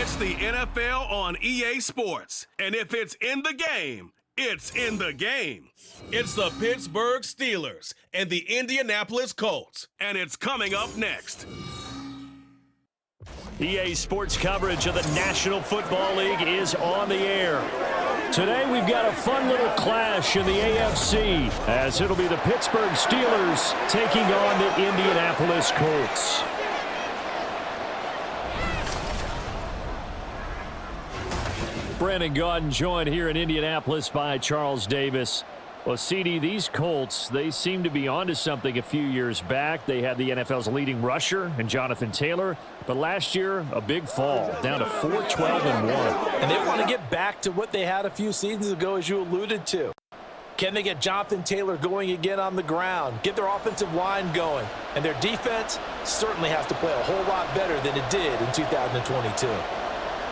It's the NFL on EA Sports, and if it's in the game, it's in the game. It's the Pittsburgh Steelers and the Indianapolis Colts, and it's coming up next. EA Sports coverage of the National Football League is on the air. Today we've got a fun little clash in the AFC, as it'll be the Pittsburgh Steelers taking on the Indianapolis Colts. Brandon Gaudin joined here in Indianapolis by Charles Davis. Well, CD, these Colts, they seem to be onto something a few years back. They had the NFL's leading rusher in Jonathan Taylor, but last year, a big fall, down to 4-12-1. And they want to get back to what they had a few seasons ago, as you alluded to. Can they get Jonathan Taylor going again on the ground, get their offensive line going? And their defense certainly has to play a whole lot better than it did in 2022.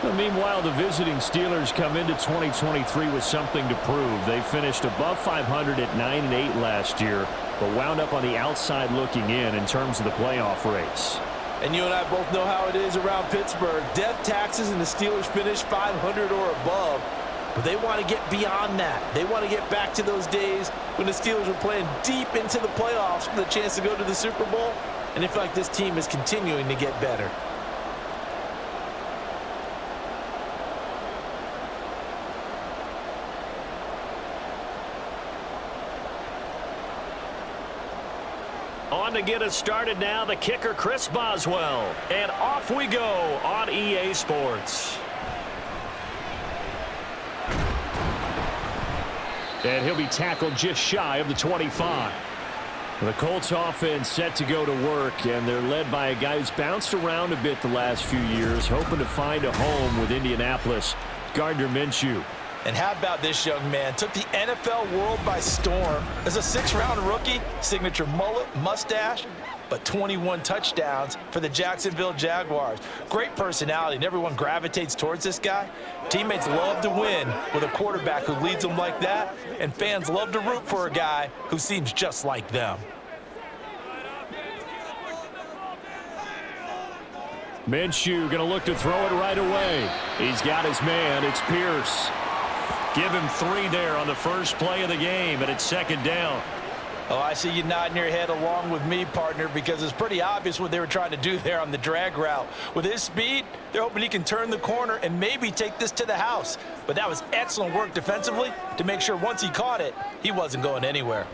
Well, meanwhile, the visiting Steelers come into 2023 with something to prove. They finished above 500 at 9-8 last year, but wound up on the outside looking in terms of the playoff race. And you and I both know how it is around Pittsburgh. Death taxes and the Steelers finish 500 or above. But they want to get beyond that. They want to get back to those days when the Steelers were playing deep into the playoffs for the chance to go to the Super Bowl. And they feel like this team is continuing to get better. On to get us started now, the kicker, Chris Boswell. And off we go on EA Sports. And he'll be tackled just shy of the 25. The Colts offense set to go to work, and they're led by a guy who's bounced around a bit the last few years, hoping to find a home with Indianapolis, Gardner Minshew. And how about this young man? Took the NFL world by storm. As a 6th-round rookie, signature mullet, mustache, but 21 touchdowns for the Jacksonville Jaguars. Great personality, and everyone gravitates towards this guy. Teammates love to win with a quarterback who leads them like that, and fans love to root for a guy who seems just like them. Minshew going to look to throw it right away. He's got his man. It's Pierce. Give him 3 there on the first play of the game, and it's second down. Oh, I see you nodding your head along with me, partner, because it's pretty obvious what they were trying to do there on the drag route. With his speed, they're hoping he can turn the corner and maybe take this to the house. But that was excellent work defensively to make sure once he caught it, he wasn't going anywhere.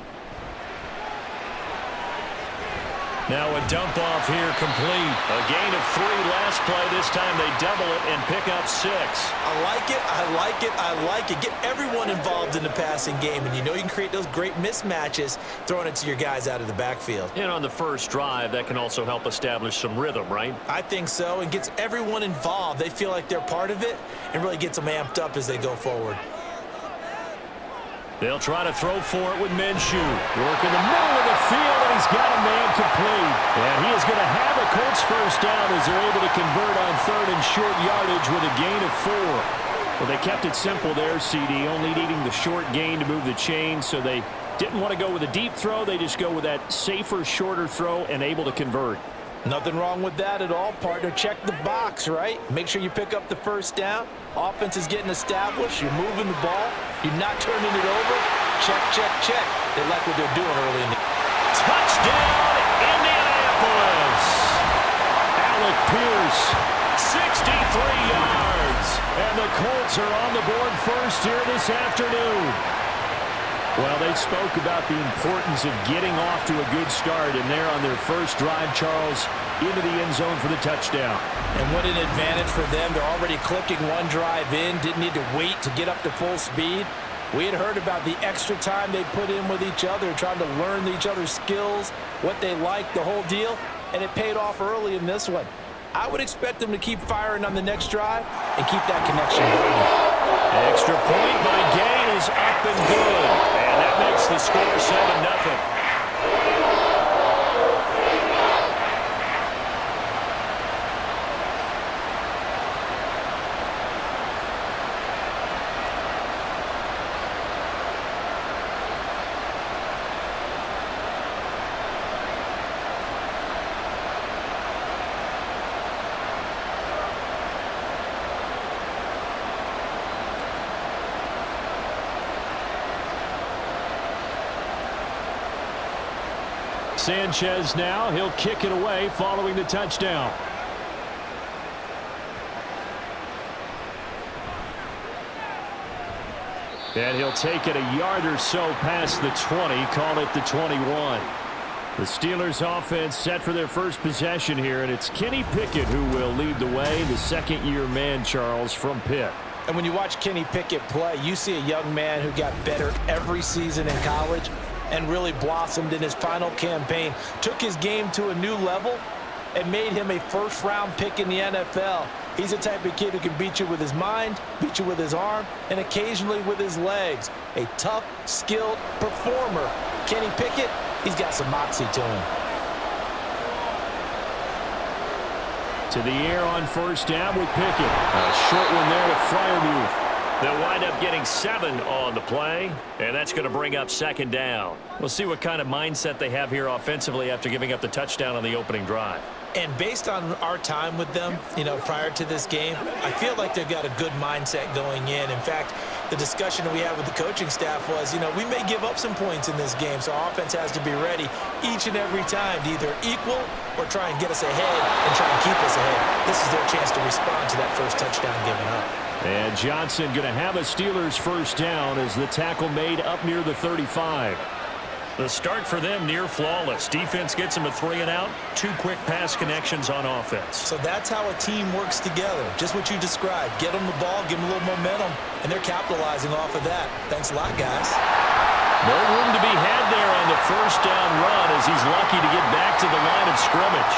Now a dump off here complete. A gain of 3 last play. This time they double it and pick up 6. I like it, I like it, I like it. Get everyone involved in the passing game, and you know you can create those great mismatches throwing it to your guys out of the backfield. And on the first drive, that can also help establish some rhythm, right? I think so, and gets everyone involved. They feel like they're part of it and really gets them amped up as they go forward. They'll try to throw for it with Minshew. Work in the middle of the field, and he's got a man complete. And he is going to have a Colts first down as they're able to convert on 3rd and short yardage with a gain of 4. Well, they kept it simple there, CD, only needing the short gain to move the chain, so they didn't want to go with a deep throw. They just go with that safer, shorter throw and able to convert. Nothing wrong with that at all, partner. Check the box, right? Make sure you pick up the first down. Offense is getting established. You're moving the ball. You're not turning it over. Check, check, check. They like what they're doing early in the game. Touchdown, Indianapolis! Alec Pierce, 63 yards. And the Colts are on the board first here this afternoon. Well, they spoke about the importance of getting off to a good start, and they're on their first drive, Charles, into the end zone for the touchdown. And what an advantage for them. They're already clicking one drive in, didn't need to wait to get up to full speed. We had heard about the extra time they put in with each other, trying to learn each other's skills, what they like, the whole deal, and it paid off early in this one. I would expect them to keep firing on the next drive and keep that connection going. Extra point by Gay is up and good. And that makes the score 7-0. Sanchez now, he'll kick it away following the touchdown. And he'll take it a yard or so past the 20, call it the 21. The Steelers offense set for their first possession here, and it's Kenny Pickett who will lead the way, the second-year man, Charles, from Pitt. And when you watch Kenny Pickett play, you see a young man who got better every season in college and really blossomed in his final campaign, took his game to a new level, and made him a first-round pick in the NFL. He's the type of kid who can beat you with his mind, beat you with his arm, and occasionally with his legs. A tough, skilled performer. Kenny Pickett, he's got some moxie to him. To the air on first down with Pickett. A short one there to Freiermuth. They'll wind up getting 7 on the play, and that's going to bring up second down. We'll see what kind of mindset they have here offensively after giving up the touchdown on the opening drive. And based on our time with them, prior to this game, I feel like they've got a good mindset going in. In fact, the discussion we had with the coaching staff was, we may give up some points in this game, so our offense has to be ready each and every time to either equal or try and get us ahead and try and keep us ahead. This is their chance to respond to that first touchdown given up. And Johnson going to have a Steelers first down as the tackle made up near the 35. The start for them near flawless. Defense gets them a 3-and-out. 2 quick pass connections on offense. So that's how a team works together. Just what you described. Get them the ball, give them a little momentum, and they're capitalizing off of that. Thanks a lot, guys. No room to be had there on the first down run as he's lucky to get back to the line of scrimmage.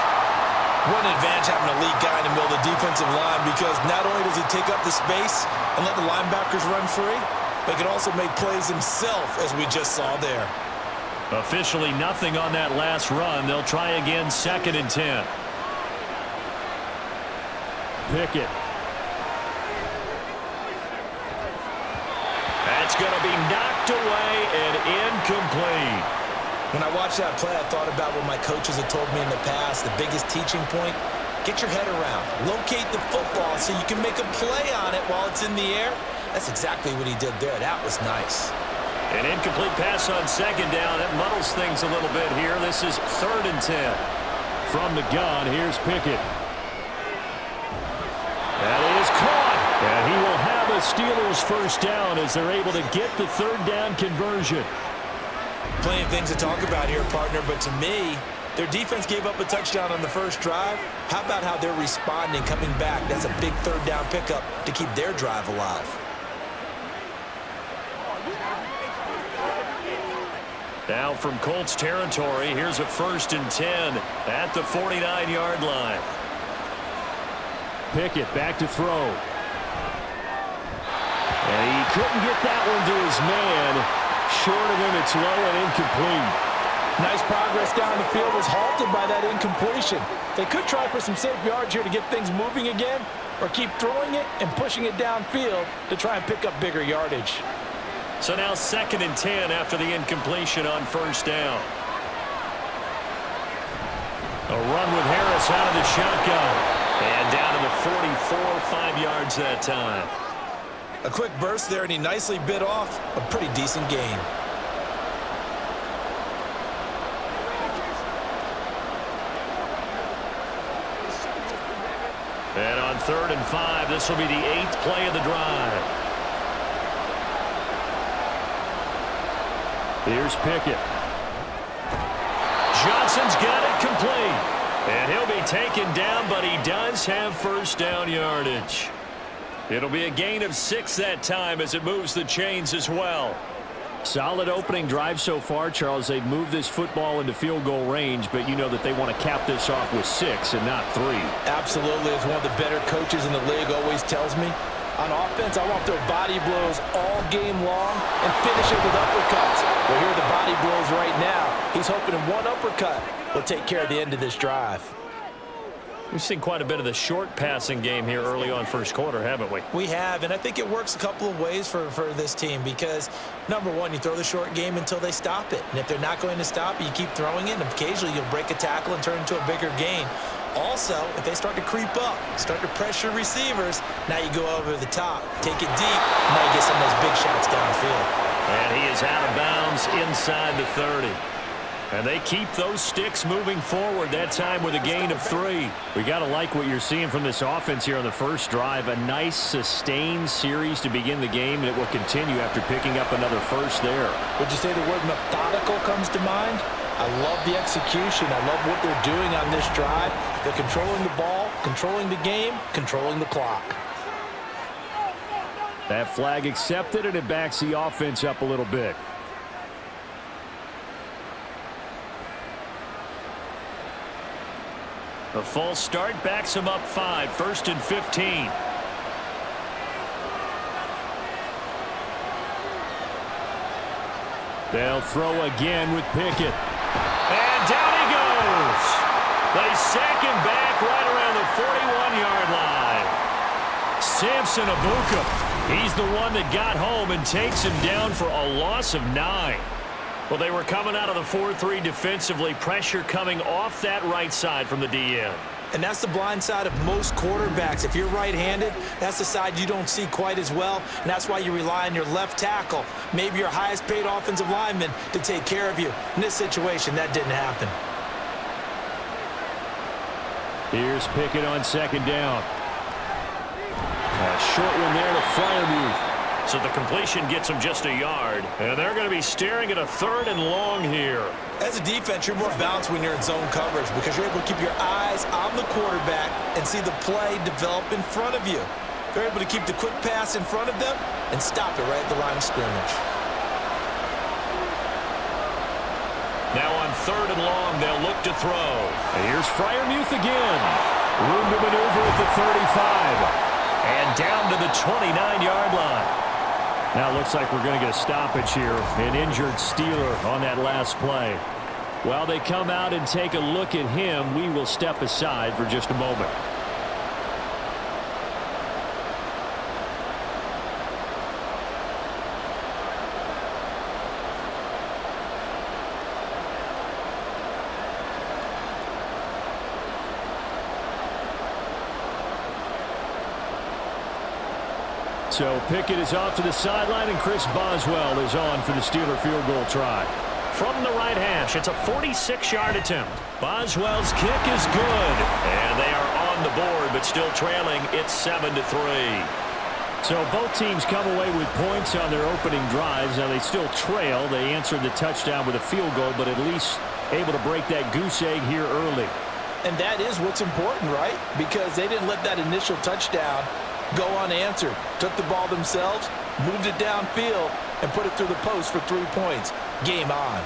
What an advantage having a lead guy in the middle of the defensive line, because not only does he take up the space and let the linebackers run free, but he can also make plays himself, as we just saw there. Officially nothing on that last run. They'll try again, 2nd and 10. Pickett. That's going to be knocked away and incomplete. When I watched that play, I thought about what my coaches had told me in the past. The biggest teaching point, get your head around. Locate the football so you can make a play on it while it's in the air. That's exactly what he did there. That was nice. An incomplete pass on 2nd down. That muddles things a little bit here. This is 3rd and 10. From the gun, here's Pickett. That is caught. And he will have a Steelers first down as they're able to get the 3rd down conversion. Plenty of things to talk about here, partner, but to me, their defense gave up a touchdown on the first drive. How about how they're responding, coming back? That's a big 3rd down pickup to keep their drive alive. Now from Colts territory, here's a 1st and 10 at the 49-yard line. Pickett back to throw. And he couldn't get that one to his man. Short of him, it's low and incomplete. Nice progress down the field was halted by that incompletion. They could try for some safe yards here to get things moving again, or keep throwing it and pushing it downfield to try and pick up bigger yardage. So now 2nd and 10 after the incompletion on first down. A run with Harris out of the shotgun. And down to the 44, 5 yards that time. A quick burst there, and he nicely bit off a pretty decent gain. And on 3rd and 5, this will be the 8th play of the drive. Here's Pickett. Johnson's got it complete. And he'll be taken down, but he does have first down yardage. It'll be a gain of 6 that time as it moves the chains as well. Solid opening drive so far, Charles. They've moved this football into field goal range, but you know that they want to cap this off with 6 and not 3. Absolutely. As one of the better coaches in the league always tells me, on offense, I want their body blows all game long and finish it with uppercuts. Well, here are the body blows right now. He's hoping one uppercut will take care of the end of this drive. We've seen quite a bit of the short passing game here early on first quarter, haven't we? We have, and I think it works a couple of ways for this team because, number one, you throw the short game until they stop it. And if they're not going to stop it, you keep throwing it, and occasionally you'll break a tackle and turn into a bigger gain. Also, if they start to creep up, start to pressure receivers, now you go over the top, take it deep, and now you get some of those big shots downfield. And he is out of bounds inside the 30. And they keep those sticks moving forward, that time with a gain of 3. We got to like what you're seeing from this offense here on the first drive. A nice, sustained series to begin the game, and it will continue after picking up another first there. Would you say the word methodical comes to mind? I love the execution. I love what they're doing on this drive. They're controlling the ball, controlling the game, controlling the clock. That flag accepted, and it backs the offense up a little bit. A false start backs him up 5, 1st and 15. They'll throw again with Pickett. And down he goes. They sack him back right around the 41-yard line. Samson Abuka, he's the one that got home and takes him down for a loss of 9. Well, they were coming out of the 4-3 defensively. Pressure coming off that right side from the DN. And that's the blind side of most quarterbacks. If you're right-handed, that's the side you don't see quite as well. And that's why you rely on your left tackle, maybe your highest-paid offensive lineman, to take care of you. In this situation, that didn't happen. Here's Pickett on 2nd down. A short one there to Freiermuth. So the completion gets them just a yard. And they're going to be staring at a 3rd and long here. As a defense, you're more balanced when you're in zone coverage because you're able to keep your eyes on the quarterback and see the play develop in front of you. They're able to keep the quick pass in front of them and stop it right at the line of scrimmage. Now on 3rd and long, they'll look to throw. And here's Freiermuth again. Room to maneuver at the 35. And down to the 29-yard line. Now it looks like we're going to get a stoppage here. An injured Steeler on that last play. While they come out and take a look at him, we will step aside for just a moment. So Pickett is off to the sideline, and Chris Boswell is on for the Steeler field goal try. From the right hash, it's a 46-yard attempt. Boswell's kick is good. And they are on the board, but still trailing. It's 7-3. So both teams come away with points on their opening drives. Now they still trail. They answered the touchdown with a field goal, but at least able to break that goose egg here early. And that is what's important, right? Because they didn't let that initial touchdown go unanswered. Took the ball themselves, moved it downfield, and put it through the post for 3 points. Game on.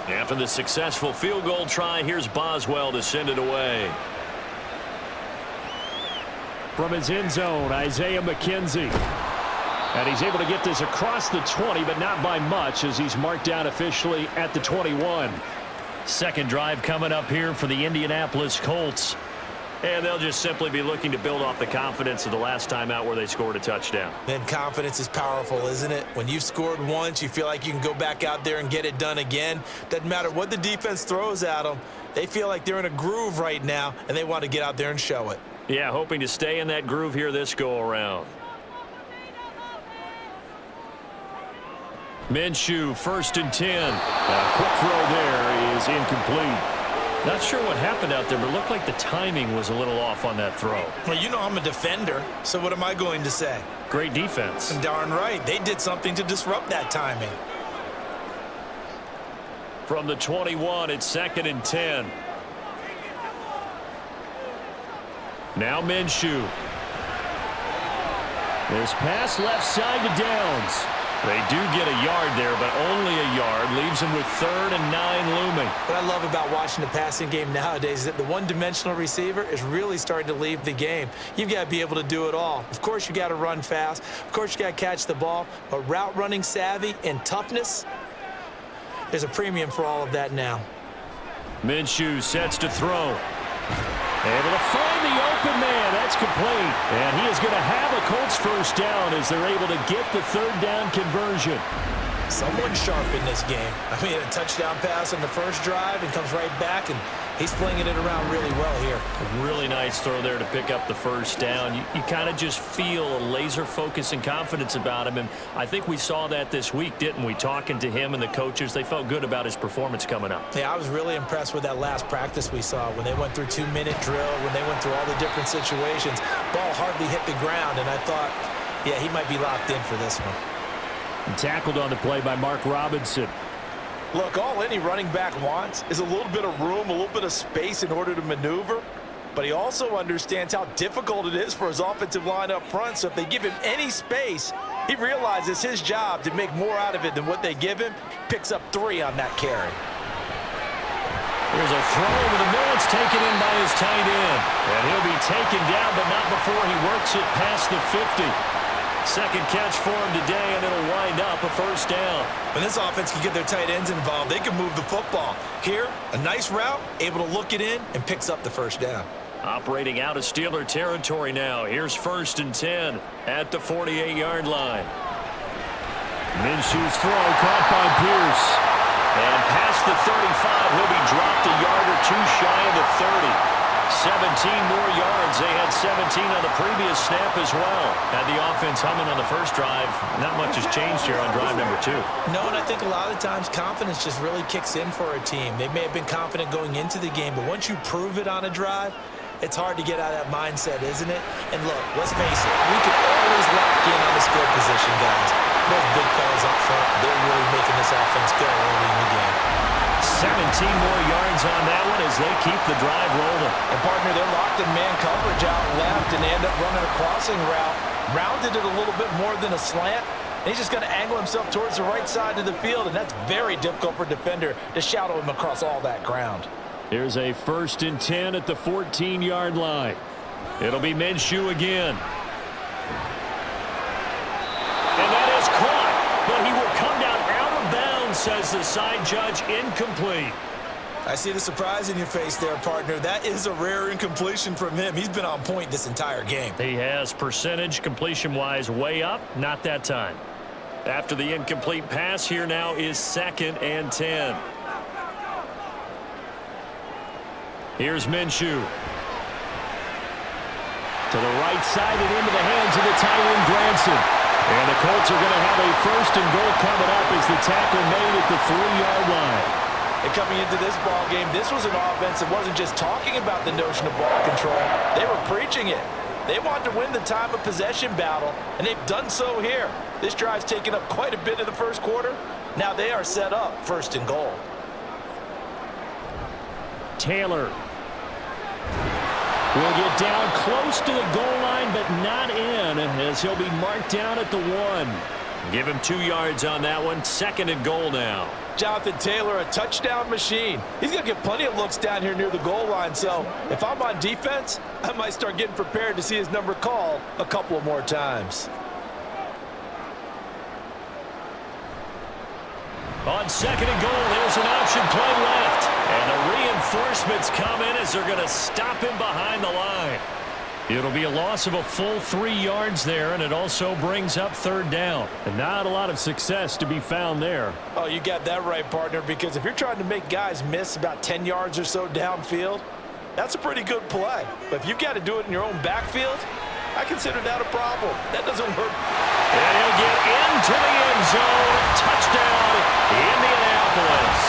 After the successful field goal try, here's Boswell to send it away. From his end zone, Isaiah McKenzie. And he's able to get this across the 20, but not by much, as he's marked down officially at the 21. Second drive coming up here for the Indianapolis Colts. And they'll just simply be looking to build off the confidence of the last time out where they scored a touchdown. Then confidence is powerful, isn't it? When you've scored once, you feel like you can go back out there and get it done again. Doesn't matter what the defense throws at them. They feel like they're in a groove right now, and they want to get out there and show it. Yeah, hoping to stay in that groove here this go-around. Minshew, 1st and 10. A quick throw there is incomplete. Not sure what happened out there, but it looked like the timing was a little off on that throw. Well, you know I'm a defender, so what am I going to say? Great defense. Darn right. They did something to disrupt that timing. From the 21, it's 2nd and 10. Now Minshew. This pass left side to Downs. They do get a yard there, but only a yard. Leaves them with 3rd and 9 looming. What I love about watching the passing game nowadays is that the one-dimensional receiver is really starting to leave the game. You've got to be able to do it all. Of course, you got to run fast. Of course, you got to catch the ball. But route running savvy and toughness, there's a premium for all of that now. Minshew sets to throw. Able to find the open man. That's complete. And he is going to have a Colts first down as they're able to get the 3rd down conversion. Someone sharp in this game. I mean, a touchdown pass on the first drive and comes right back, and he's flinging it around really well here. A really nice throw there to pick up the first down. You kind of just feel a laser focus and confidence about him, and I think we saw that this week, didn't we? Talking to him and the coaches, they felt good about his performance coming up. Yeah, I was really impressed with that last practice we saw when they went through 2-minute drill, when they went through all the different situations. Ball hardly hit the ground, and I thought, yeah, he might be locked in for this one. And tackled on the play by Mark Robinson. Look, all any running back wants is a little bit of room, a little bit of space in order to maneuver. But he also understands how difficult it is for his offensive line up front. So if they give him any space, he realizes his job to make more out of it than what they give him. Picks up 3 on that carry. There's a throw over the middle. It's taken in by his tight end. And he'll be taken down, but not before he works it past the 50. Second catch for him today, and it'll wind up a first down. When this offense can get their tight ends involved, they can move the football. Here, a nice route, able to look it in, and picks up the first down. Operating out of Steeler territory now. Here's 1st and 10 at the 48-yard line. Minshew's throw caught by Pierce. And past the 35, he'll be dropped a yard or 2 shy of the 30. 17 more yards. They had 17 on the previous snap as well. Had the offense humming on the first drive. Not much has changed here on drive number 2. No, and I think a lot of times confidence just really kicks in for a team. They may have been confident going into the game, but once you prove it on a drive, it's hard to get out of that mindset, isn't it? And look, let's face it, we can always lock in on the skill position, guys. Those big fellas up front, they're really making this offense go early in the game. 17 more yards on that one as they keep the drive rolling. And partner, they're locked in man coverage out left, and they end up running a crossing route. Rounded it a little bit more than a slant. And he's just going to angle himself towards the right side of the field, and that's very difficult for a defender to shadow him across all that ground. Here's a 1st and 10 at the 14-yard line. It'll be Minshew again. And that is caught, but he will come down out of bounds, says the side judge. Incomplete. I see the surprise in your face there, partner. That is a rare incompletion from him. He's been on point this entire game. He has percentage completion-wise way up. Not that time. After the incomplete pass, here now is 2nd and 10. Here's Minshew. To the right side and into the hands of the tight end, Granson. And the Colts are going to have a 1st and goal coming up as the tackle made at the 3-yard line. And coming into this ball game, this was an offense that wasn't just talking about the notion of ball control. They were preaching it. They wanted to win the time of possession battle, and they've done so here. This drive's taken up quite a bit of the first quarter. Now they are set up 1st and goal. Taylor will get down close to the goal line, but not in, as he'll be marked down at the 1. Give him 2 yards on that one. 2nd and goal now. Jonathan Taylor, a touchdown machine. He's going to get plenty of looks down here near the goal line, so if I'm on defense, I might start getting prepared to see his number called a couple of more times. On 2nd and goal, there's an option play left. And the reinforcements come in as they're going to stop him behind the line. It'll be a loss of a full 3 yards there, and it also brings up 3rd down. And not a lot of success to be found there. Oh, you got that right, partner, because if you're trying to make guys miss about 10 yards or so downfield, that's a pretty good play. But if you've got to do it in your own backfield, I consider that a problem. That doesn't work. And he'll get into the end zone. Touchdown, Indianapolis.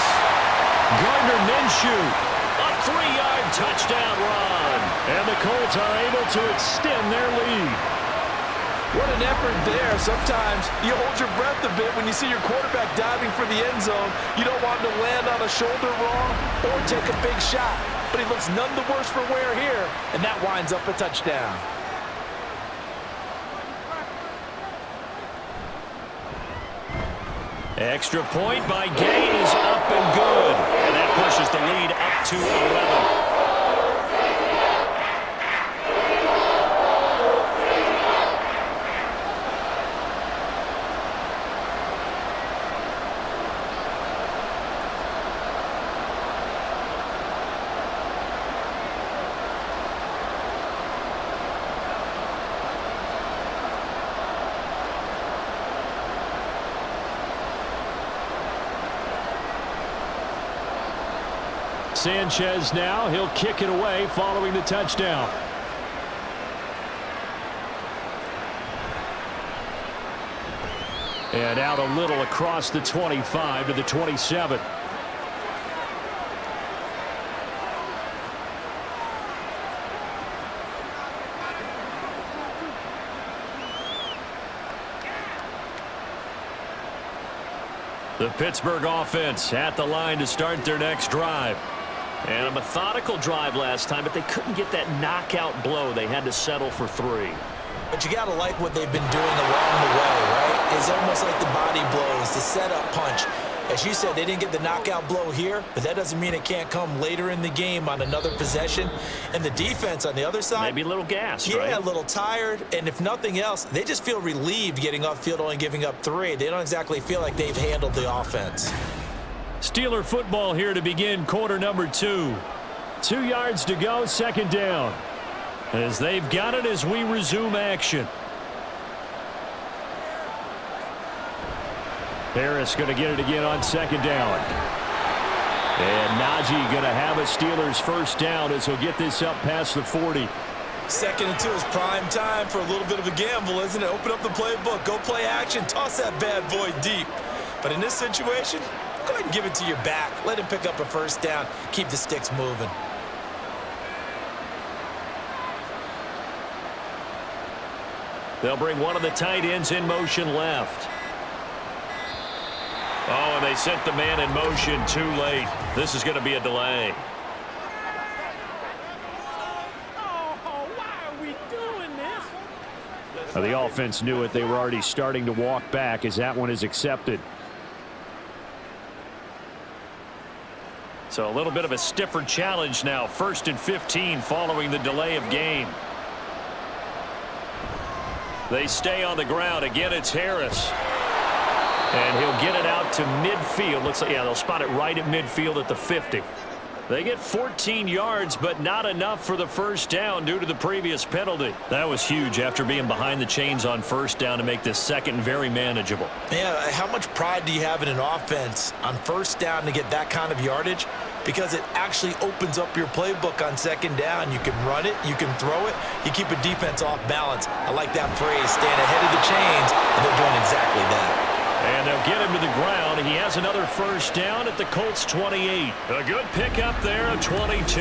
Gardner Minshew, a 3-yard touchdown run. And the Colts are able to extend their lead. What an effort there. Sometimes you hold your breath a bit when you see your quarterback diving for the end zone. You don't want him to land on a shoulder wrong or take a big shot. But he looks none the worse for wear here, and that winds up a touchdown. Extra point by Gay is up and good. And that pushes the lead up to 11. Sanchez now, he'll kick it away following the touchdown. And out a little across the 25 to the 27. The Pittsburgh offense at the line to start their next drive. And a methodical drive last time, but they couldn't get that knockout blow. They had to settle for 3. But you got to like what they've been doing along the way, right? It's almost like the body blows, the setup punch. As you said, they didn't get the knockout blow here, but that doesn't mean it can't come later in the game on another possession. And the defense on the other side, maybe a little gassed, right? Yeah, a little tired. And if nothing else, they just feel relieved getting off field, only giving up 3. They don't exactly feel like they've handled the offense. Steeler football here to begin quarter number 2. 2 yards to go, second down. As they've got it as we resume action. Harris going to get it again on second down. And Najee going to have a Steelers first down as he'll get this up past the 40. 2nd and 2 is prime time for a little bit of a gamble, isn't it? Open up the playbook, go play action, toss that bad boy deep. But in this situation, go ahead and give it to your back. Let him pick up a first down, keep the sticks moving. They'll bring one of the tight ends in motion left. Oh, and they sent the man in motion too late. This is going to be a delay. Oh, why are we doing this? The offense knew it. They were already starting to walk back as that one is accepted. So a little bit of a stiffer challenge now. 1st and 15 following the delay of game. They stay on the ground. Again, it's Harris. And he'll get it out to midfield. Looks like, yeah, they'll spot it right at midfield at the 50. They get 14 yards, but not enough for the first down due to the previous penalty. That was huge after being behind the chains on first down to make this second very manageable. Yeah, how much pride do you have in an offense on first down to get that kind of yardage? Because it actually opens up your playbook on second down. You can run it, you can throw it, you keep a defense off balance. I like that phrase, staying ahead of the chains, and they're doing exactly that. And they'll get him to the ground. He has another first down at the Colts 28. A good pickup there of 22.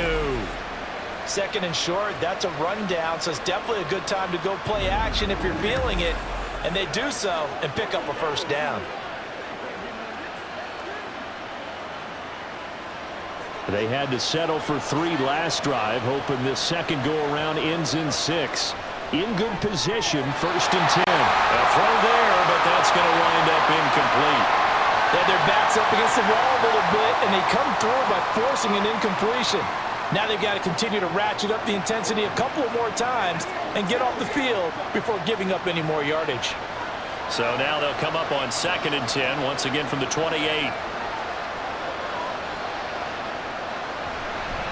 2nd and short, that's a rundown, so it's definitely a good time to go play action if you're feeling it. And they do so and pick up a first down. They had to settle for 3 last drive, hoping this second go-around ends in 6. In good position, 1st and 10. A throw there, but that's going to wind up incomplete. Yeah, their back's up against the wall a little bit, and they come through by forcing an incompletion. Now they've got to continue to ratchet up the intensity a couple of more times and get off the field before giving up any more yardage. So now they'll come up on 2nd and 10, once again from the 28.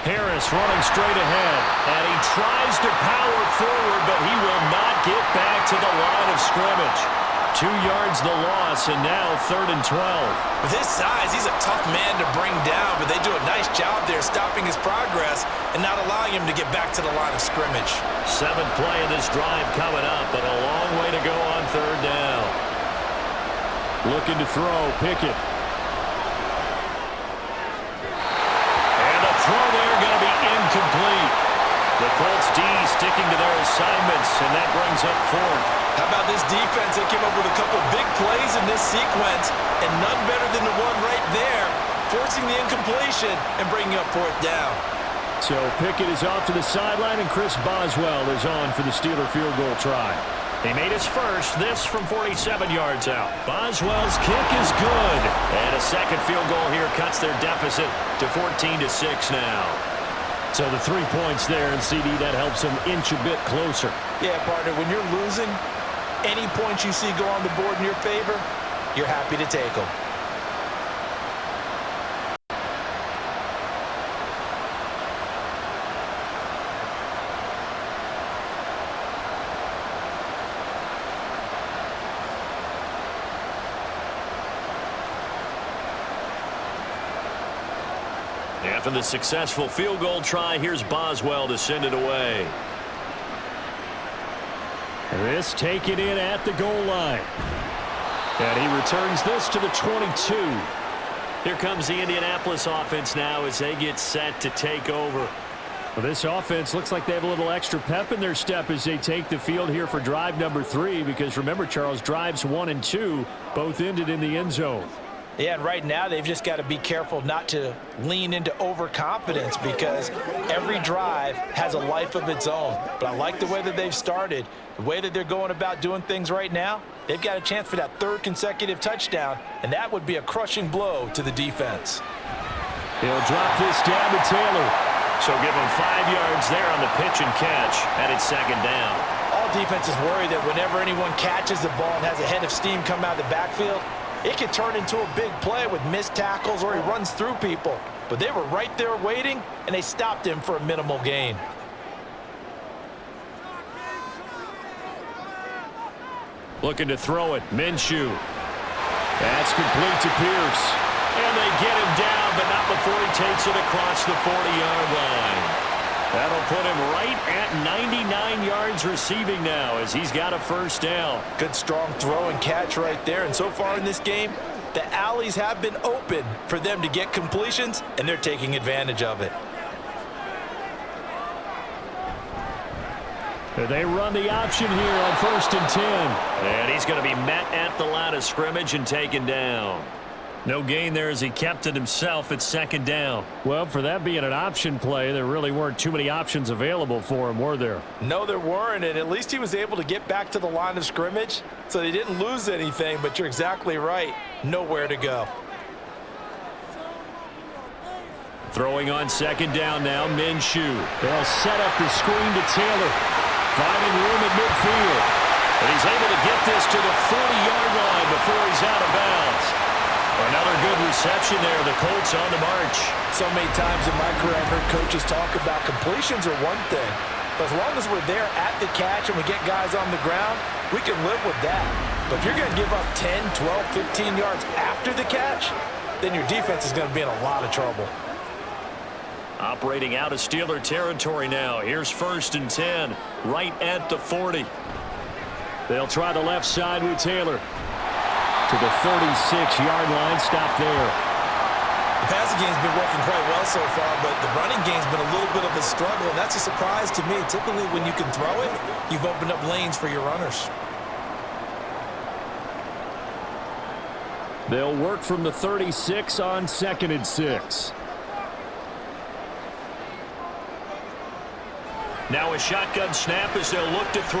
Harris running straight ahead, and he tries to power forward, but he will not get back to the line of scrimmage. 2 yards the loss, and now 3rd and 12. With his size, he's a tough man to bring down, but they do a nice job there stopping his progress and not allowing him to get back to the line of scrimmage. 7th play of this drive coming up, but a long way to go on 3rd down. Looking to throw, Pickett. Throw there going to be incomplete. The Colts D sticking to their assignments, and that brings up 4th. How about this defense? They came up with a couple of big plays in this sequence, and none better than the one right there, forcing the incompletion and bringing up 4th down. So Pickett is off to the sideline, and Chris Boswell is on for the Steeler field goal try. He made his first, this from 47 yards out. Boswell's kick is good. And a second field goal here cuts their deficit to 14-6 now. So the 3 points there, and CD, that helps them inch a bit closer. Yeah, partner, when you're losing, any points you see go on the board in your favor, you're happy to take them. After the successful field goal try, here's Boswell to send it away. This taken in at the goal line. And he returns this to the 22. Here comes the Indianapolis offense now as they get set to take over. Well, this offense looks like they have a little extra pep in their step as they take the field here for drive number 3, because remember, Charles, drives 1 and 2 both ended in the end zone. Yeah, and right now they've just got to be careful not to lean into overconfidence, because every drive has a life of its own. But I like the way that they've started, the way that they're going about doing things right now. They've got a chance for that 3rd consecutive touchdown, and that would be a crushing blow to the defense. He'll drop this down to Taylor. So give him 5 yards there on the pitch and catch, and it's 2nd down. All defenses worry that whenever anyone catches the ball and has a head of steam come out of the backfield, it can turn into a big play with missed tackles or he runs through people. But they were right there waiting, and they stopped him for a minimal gain. Looking to throw it. Minshew. That's complete to Pierce. And they get him down, but not before he takes it across the 40-yard line. That'll put him right at 99 yards receiving now as he's got a 1st down. Good strong throw and catch right there. And so far in this game, the alleys have been open for them to get completions, and they're taking advantage of it. They run the option here on 1st and 10. And he's going to be met at the line of scrimmage and taken down. No gain there as he kept it himself at 2nd down. Well, for that being an option play, there really weren't too many options available for him, were there? No, there weren't, and at least he was able to get back to the line of scrimmage, so they didn't lose anything, but you're exactly right. Nowhere to go. Throwing on 2nd down now, Minshew. They'll set up the screen to Taylor. Finding room at midfield. And he's able to get this to the 40-yard line before he's out of bounds. Another good reception there. The Colts on the march. So many times in my career I've heard coaches talk about completions are one thing. But as long as we're there at the catch and we get guys on the ground, we can live with that. But if you're going to give up 10, 12, 15 yards after the catch, then your defense is going to be in a lot of trouble. Operating out of Steeler territory now. Here's 1st and 10, right at the 40. They'll try the left side with Taylor. To the 36-yard line, stop there. The passing game's been working quite well so far, but the running game's been a little bit of a struggle, and that's a surprise to me. Typically, when you can throw it, you've opened up lanes for your runners. They'll work from the 36 on 2nd and 6. Now a shotgun snap as they'll look to throw.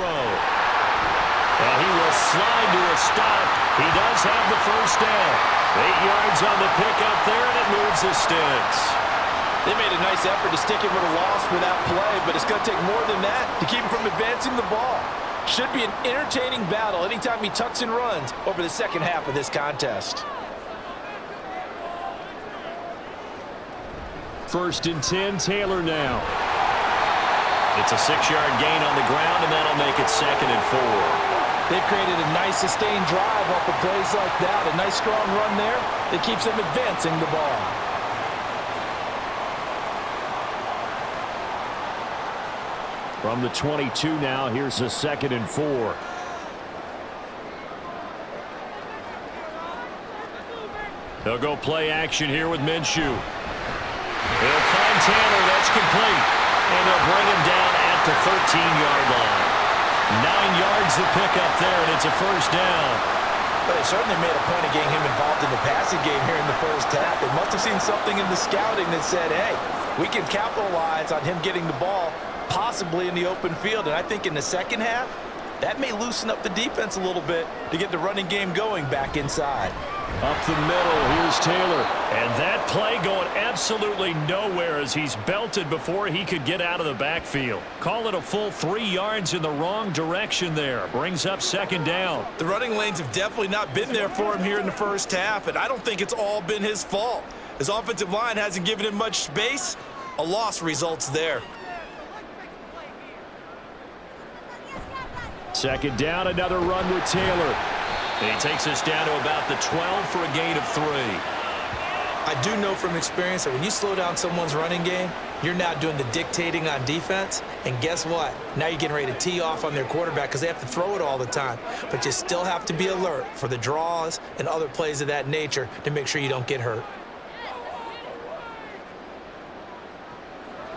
And he will slide to a stop. He does have the 1st down. 8 yards on the pickup there, and it moves the sticks. They made a nice effort to stick him with a loss for that play, but it's going to take more than that to keep him from advancing the ball. Should be an entertaining battle anytime he tucks and runs over the 2nd half of this contest. 1st and 10, Taylor now. It's a 6-yard gain on the ground, and that'll make it 2nd and 4. They've created a nice sustained drive off of plays like that. A nice strong run there that keeps them advancing the ball. From the 22 now, here's a 2nd and 4. They'll go play action here with Minshew. They'll find Taylor. That's complete. And they'll bring him down at the 13-yard line. 9 yards to pick up there, and it's a 1st down. But they certainly made a point of getting him involved in the passing game here in the 1st half. They must have seen something in the scouting that said, hey, we can capitalize on him getting the ball possibly in the open field. And I think in the 2nd half, that may loosen up the defense a little bit to get the running game going back inside. Up the middle, here's Taylor. And that play going absolutely nowhere as he's belted before he could get out of the backfield. Call it a full 3 yards in the wrong direction there. Brings up 2nd down. The running lanes have definitely not been there for him here in the 1st half, and I don't think it's all been his fault. His offensive line hasn't given him much space. A loss results there. 2nd down, another run with Taylor. And he takes us down to about the 12 for a gain of 3. I do know from experience that when you slow down someone's running game, you're now doing the dictating on defense, and guess what? Now you're getting ready to tee off on their quarterback because they have to throw it all the time. But you still have to be alert for the draws and other plays of that nature to make sure you don't get hurt.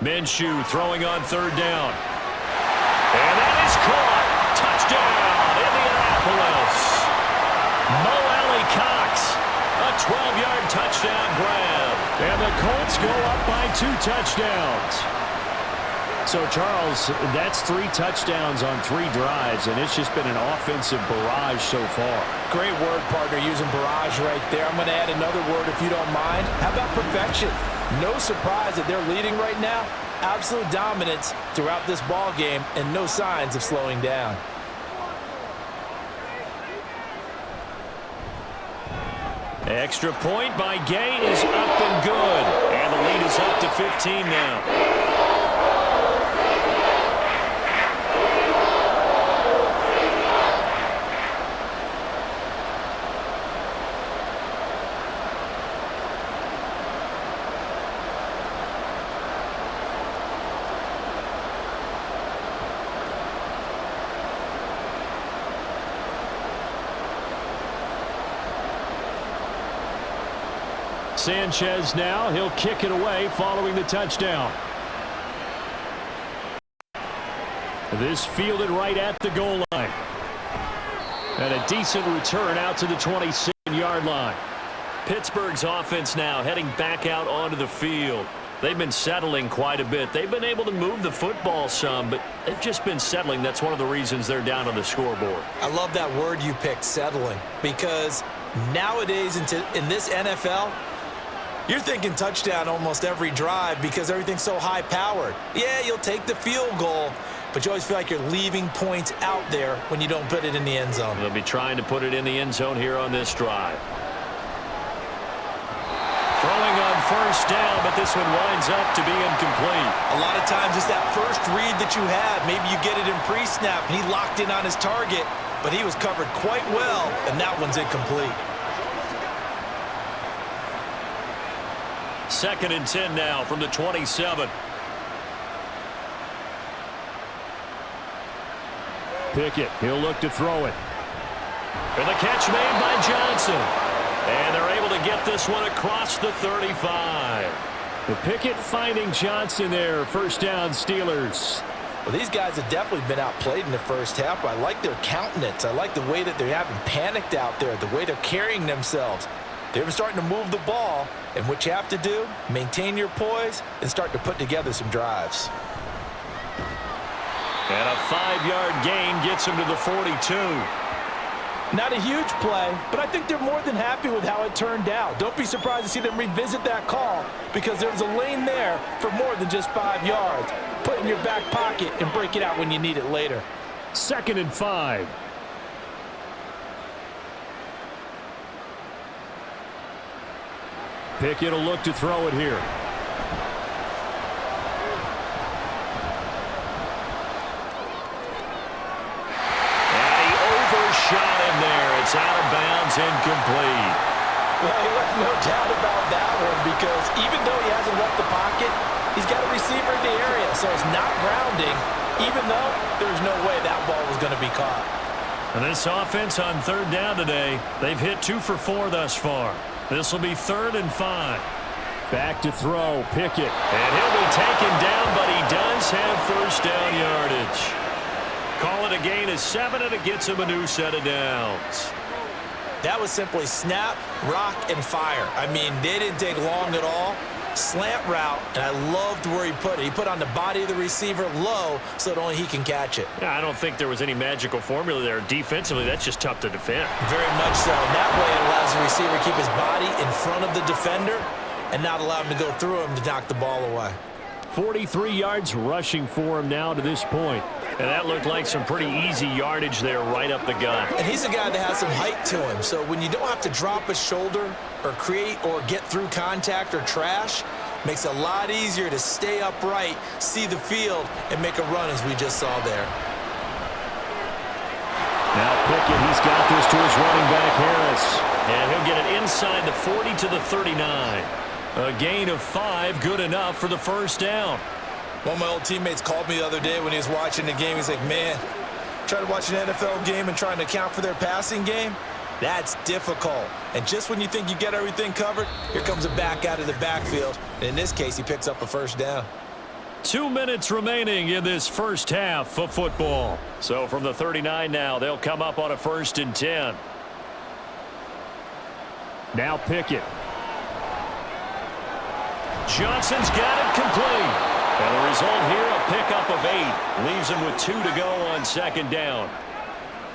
Minshew throwing on third down. And that is caught. Touchdown, Indianapolis. Mo Alley Cox, a 12-yard touchdown grab. And the Colts go up by 2 touchdowns. So, Charles, that's 3 touchdowns on 3 drives, and it's just been an offensive barrage so far. Great word, partner, using barrage right there. I'm going to add another word if you don't mind. How about perfection? No surprise that they're leading right now. Absolute dominance throughout this ball game and no signs of slowing down. Extra point by Gay is up and good. And the lead is up to 15 now. Sanchez now, he'll kick it away following the touchdown. This fielded right at the goal line. And a decent return out to the 27-yard line. Pittsburgh's offense now heading back out onto the field. They've been settling quite a bit. They've been able to move the football some, but they've just been settling. That's one of the reasons they're down on the scoreboard. I love that word you picked, settling, because nowadays in this NFL, you're thinking touchdown almost every drive because everything's so high-powered. Yeah, you'll take the field goal, but you always feel like you're leaving points out there when you don't put it in the end zone. They'll be trying to put it in the end zone here on this drive. Throwing on first down, but this one winds up to be incomplete. A lot of times it's that first read that you have. Maybe you get it in pre-snap, and he locked in on his target, but he was covered quite well, and that one's incomplete. 2nd and 10 now from the 27. Pickett, he'll look to throw it. And the catch made by Johnson. And they're able to get this one across the 35. The Pickett finding Johnson there. First down, Steelers. Well, these guys have definitely been outplayed in the first half. I like their countenance. I like the way that they haven't panicked out there, the way they're carrying themselves. They're starting to move the ball, and what you have to do, maintain your poise and start to put together some drives. And a 5-yard gain gets him to the 42. Not a huge play, but I think they're more than happy with how it turned out. Don't be surprised to see them revisit that call because there's a lane there for more than just 5 yards. Put it in your back pocket and break it out when you need it later. 2nd and 5. Pickett will look to throw it here. And he overshot him there. It's out of bounds, incomplete. Well, he left no doubt about that one because even though he hasn't left the pocket, he's got a receiver in the area, so it's not grounding, even though there's no way that ball was going to be caught. And this offense on 3rd down today, they've hit 2 for 4 thus far. This will be 3rd and 5. Back to throw, Pickett. And he'll be taken down, but he does have first down yardage. Call it a gain of 7, and it gets him a new set of downs. That was simply snap, rock, and fire. I mean, they didn't take long at all. Slant route, and I loved where he put it. He put on the body of the receiver low so that only he can catch it. Yeah, I don't think there was any magical formula there. Defensively, that's just tough to defend. Very much so. And that way it allows the receiver to keep his body in front of the defender and not allow him to go through him to knock the ball away. 43 yards rushing for him now to this point. And that looked like some pretty easy yardage there right up the gut. And he's a guy that has some height to him. So when you don't have to drop a shoulder or create or get through contact or trash, makes it a lot easier to stay upright, see the field, and make a run as we just saw there. Now Pickett. He's got this to his running back, Harris. And he'll get it inside the 40 to the 39. A gain of 5, good enough for the first down. One of my old teammates called me the other day when he was watching the game. He's like, man, trying to watch an NFL game and trying to account for their passing game, that's difficult. And just when you think you get everything covered, here comes a back out of the backfield. And in this case, he picks up a first down. 2 minutes remaining in this first half of football. So from the 39 now, they'll come up on a 1st and 10. Now Pickett. Johnson's got it complete. And the result here, a pickup of 8. Leaves him with 2 to go on 2nd down.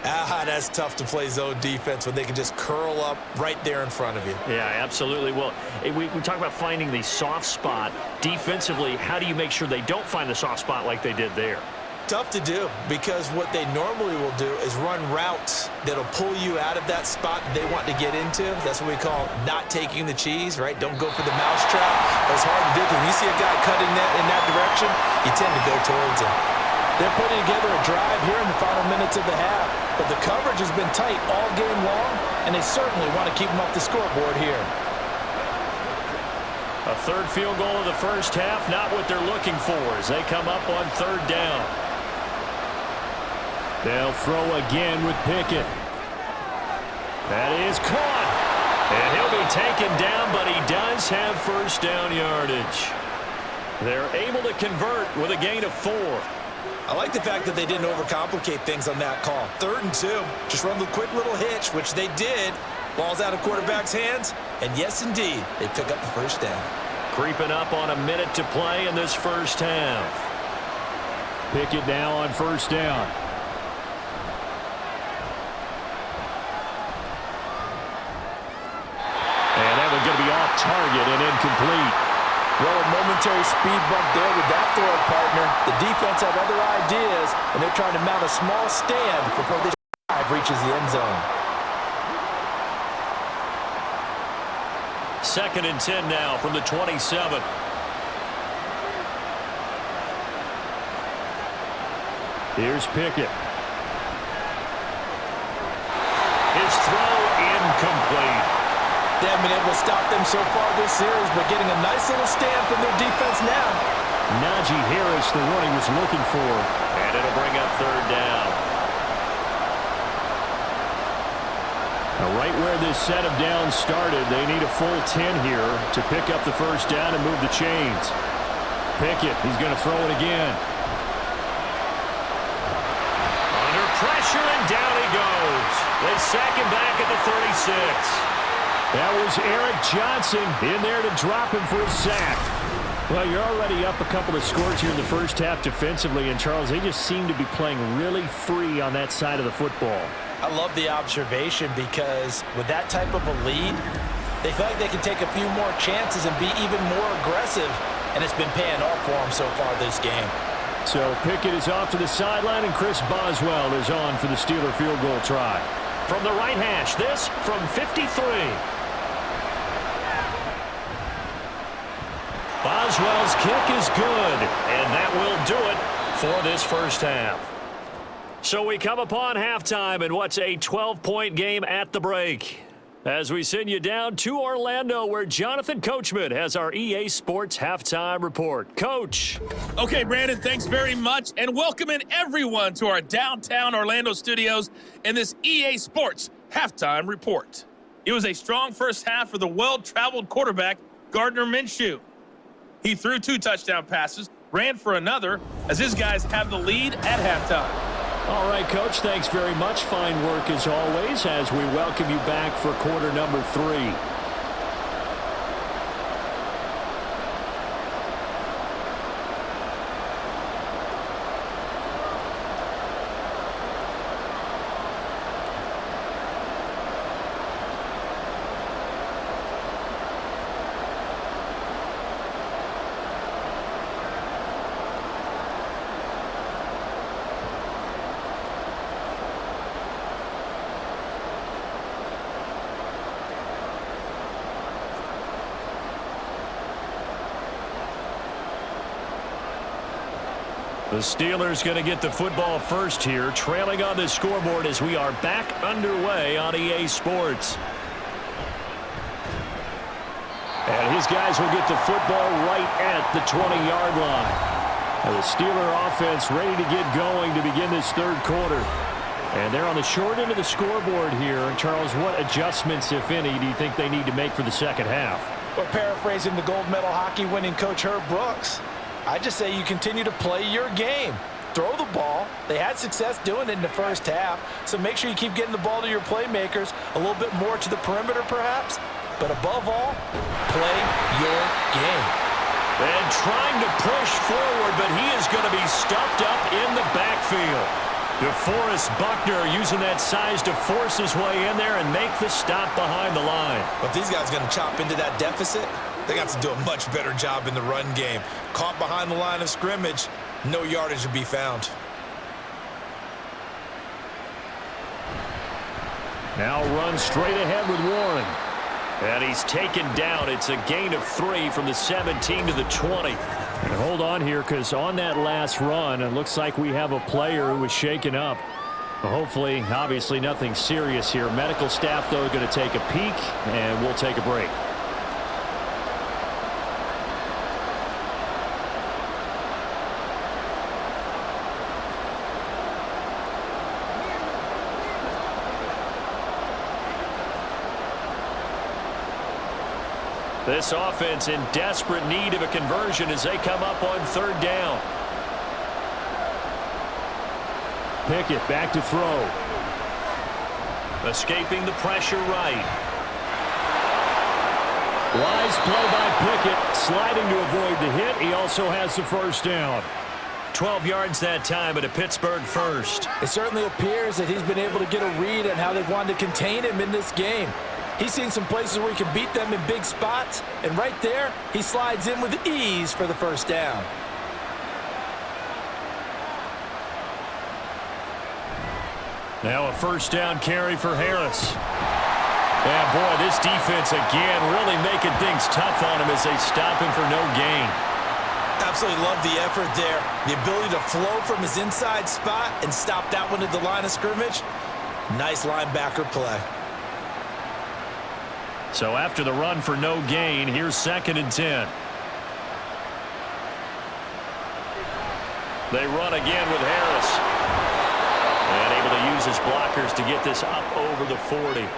That's tough to play zone defense when they can just curl up right there in front of you. Yeah, absolutely. Well, we talk about finding the soft spot. Defensively, how do you make sure they don't find the soft spot like they did there? Tough to do, because what they normally will do is run routes that'll pull you out of that spot that they want to get into. That's what we call not taking the cheese, right? Don't go for the mousetrap. That's hard to do, because when you see a guy cutting in that direction, you tend to go towards him. They're putting together a drive here in the final minutes of the half, but the coverage has been tight all game long, and they certainly want to keep them off the scoreboard here. A 3rd field goal of the first half, not what they're looking for as they come up on 3rd down. They'll throw again with Pickett. That is caught. And he'll be taken down, but he does have first down yardage. They're able to convert with a gain of 4. I like the fact that they didn't overcomplicate things on that call. 3rd and 2. Just run the quick little hitch, which they did. Ball's out of quarterback's hands. And yes, indeed, they pick up the first down. Creeping up on a minute to play in this first half. Pickett now on 1st down. And that one's going to be off target and incomplete. Well, a momentary speed bump there with that throw partner. The defense had other ideas, and they're trying to mount a small stand before this drive reaches the end zone. 2nd and 10 now from the 27. Here's Pickett. His throw incomplete. They haven't been able to stop them so far this series, but getting a nice little stand from their defense now. Najee Harris, the one he was looking for. And it'll bring up 3rd down. Now, right where this set of downs started, they need a full 10 here to pick up the first down and move the chains. Pickett, he's going to throw it again. Under pressure, and down he goes. They sack him back at the 36. That was Eric Johnson in there to drop him for a sack. Well, you're already up a couple of scores here in the first half defensively, and Charles, they just seem to be playing really free on that side of the football. I love the observation, because with that type of a lead, they feel like they can take a few more chances and be even more aggressive, and it's been paying off for them so far this game. So Pickett is off to the sideline, and Chris Boswell is on for the Steeler field goal try. From the right hash, this from 53. Boswell's kick is good, and that will do it for this first half. So we come upon halftime in what's a 12-point game at the break, as we send you down to Orlando, where Jonathan Coachman has our EA Sports Halftime Report. Coach. Okay, Brandon, thanks very much, and welcoming everyone to our downtown Orlando studios in this EA Sports Halftime Report. It was a strong first half for the well-traveled quarterback, Gardner Minshew. He threw 2 touchdown passes, ran for another, as his guys have the lead at halftime. All right, Coach, thanks very much. Fine work as always as we welcome you back for quarter number 3. The Steelers going to get the football first here, trailing on the scoreboard as we are back underway on EA Sports. And his guys will get the football right at the 20-yard line. And the Steeler offense ready to get going to begin this third quarter. And they're on the short end of the scoreboard here. And Charles, what adjustments, if any, do you think they need to make for the second half? Well, paraphrasing the gold medal hockey winning coach Herb Brooks, I just say you continue to play your game. Throw the ball. They had success doing it in the first half, so make sure you keep getting the ball to your playmakers, a little bit more to the perimeter perhaps, but above all, play your game. And trying to push forward, but he is going to be stuffed up in the backfield. DeForest Buckner using that size to force his way in there and make the stop behind the line. But if these guys are going to chop into that deficit, they got to do a much better job in the run game. Caught behind the line of scrimmage, no yardage to be found. Now run straight ahead with Warren. And he's taken down. It's a gain of 3 from the 17 to the 20. And hold on here, because on that last run, it looks like we have a player who was shaken up. Well, hopefully, obviously, nothing serious here. Medical staff, though, going to take a peek, and we'll take a break. This offense in desperate need of a conversion as they come up on third down. Pickett back to throw. Escaping the pressure right. Wise play by Pickett, sliding to avoid the hit. He also has the first down. 12 yards that time, but a Pittsburgh first. It certainly appears that he's been able to get a read on how they've wanted to contain him in this game. He's seen some places where he can beat them in big spots, and right there, he slides in with ease for the first down. Now a first down carry for Harris. Yeah, boy, this defense again really making things tough on him as they stop him for no gain. Absolutely love the effort there. The ability to flow from his inside spot and stop that one at the line of scrimmage. Nice linebacker play. So after the run for no gain, here's 2nd and 10. They run again with Harris. And able to use his blockers to get this up over the 40.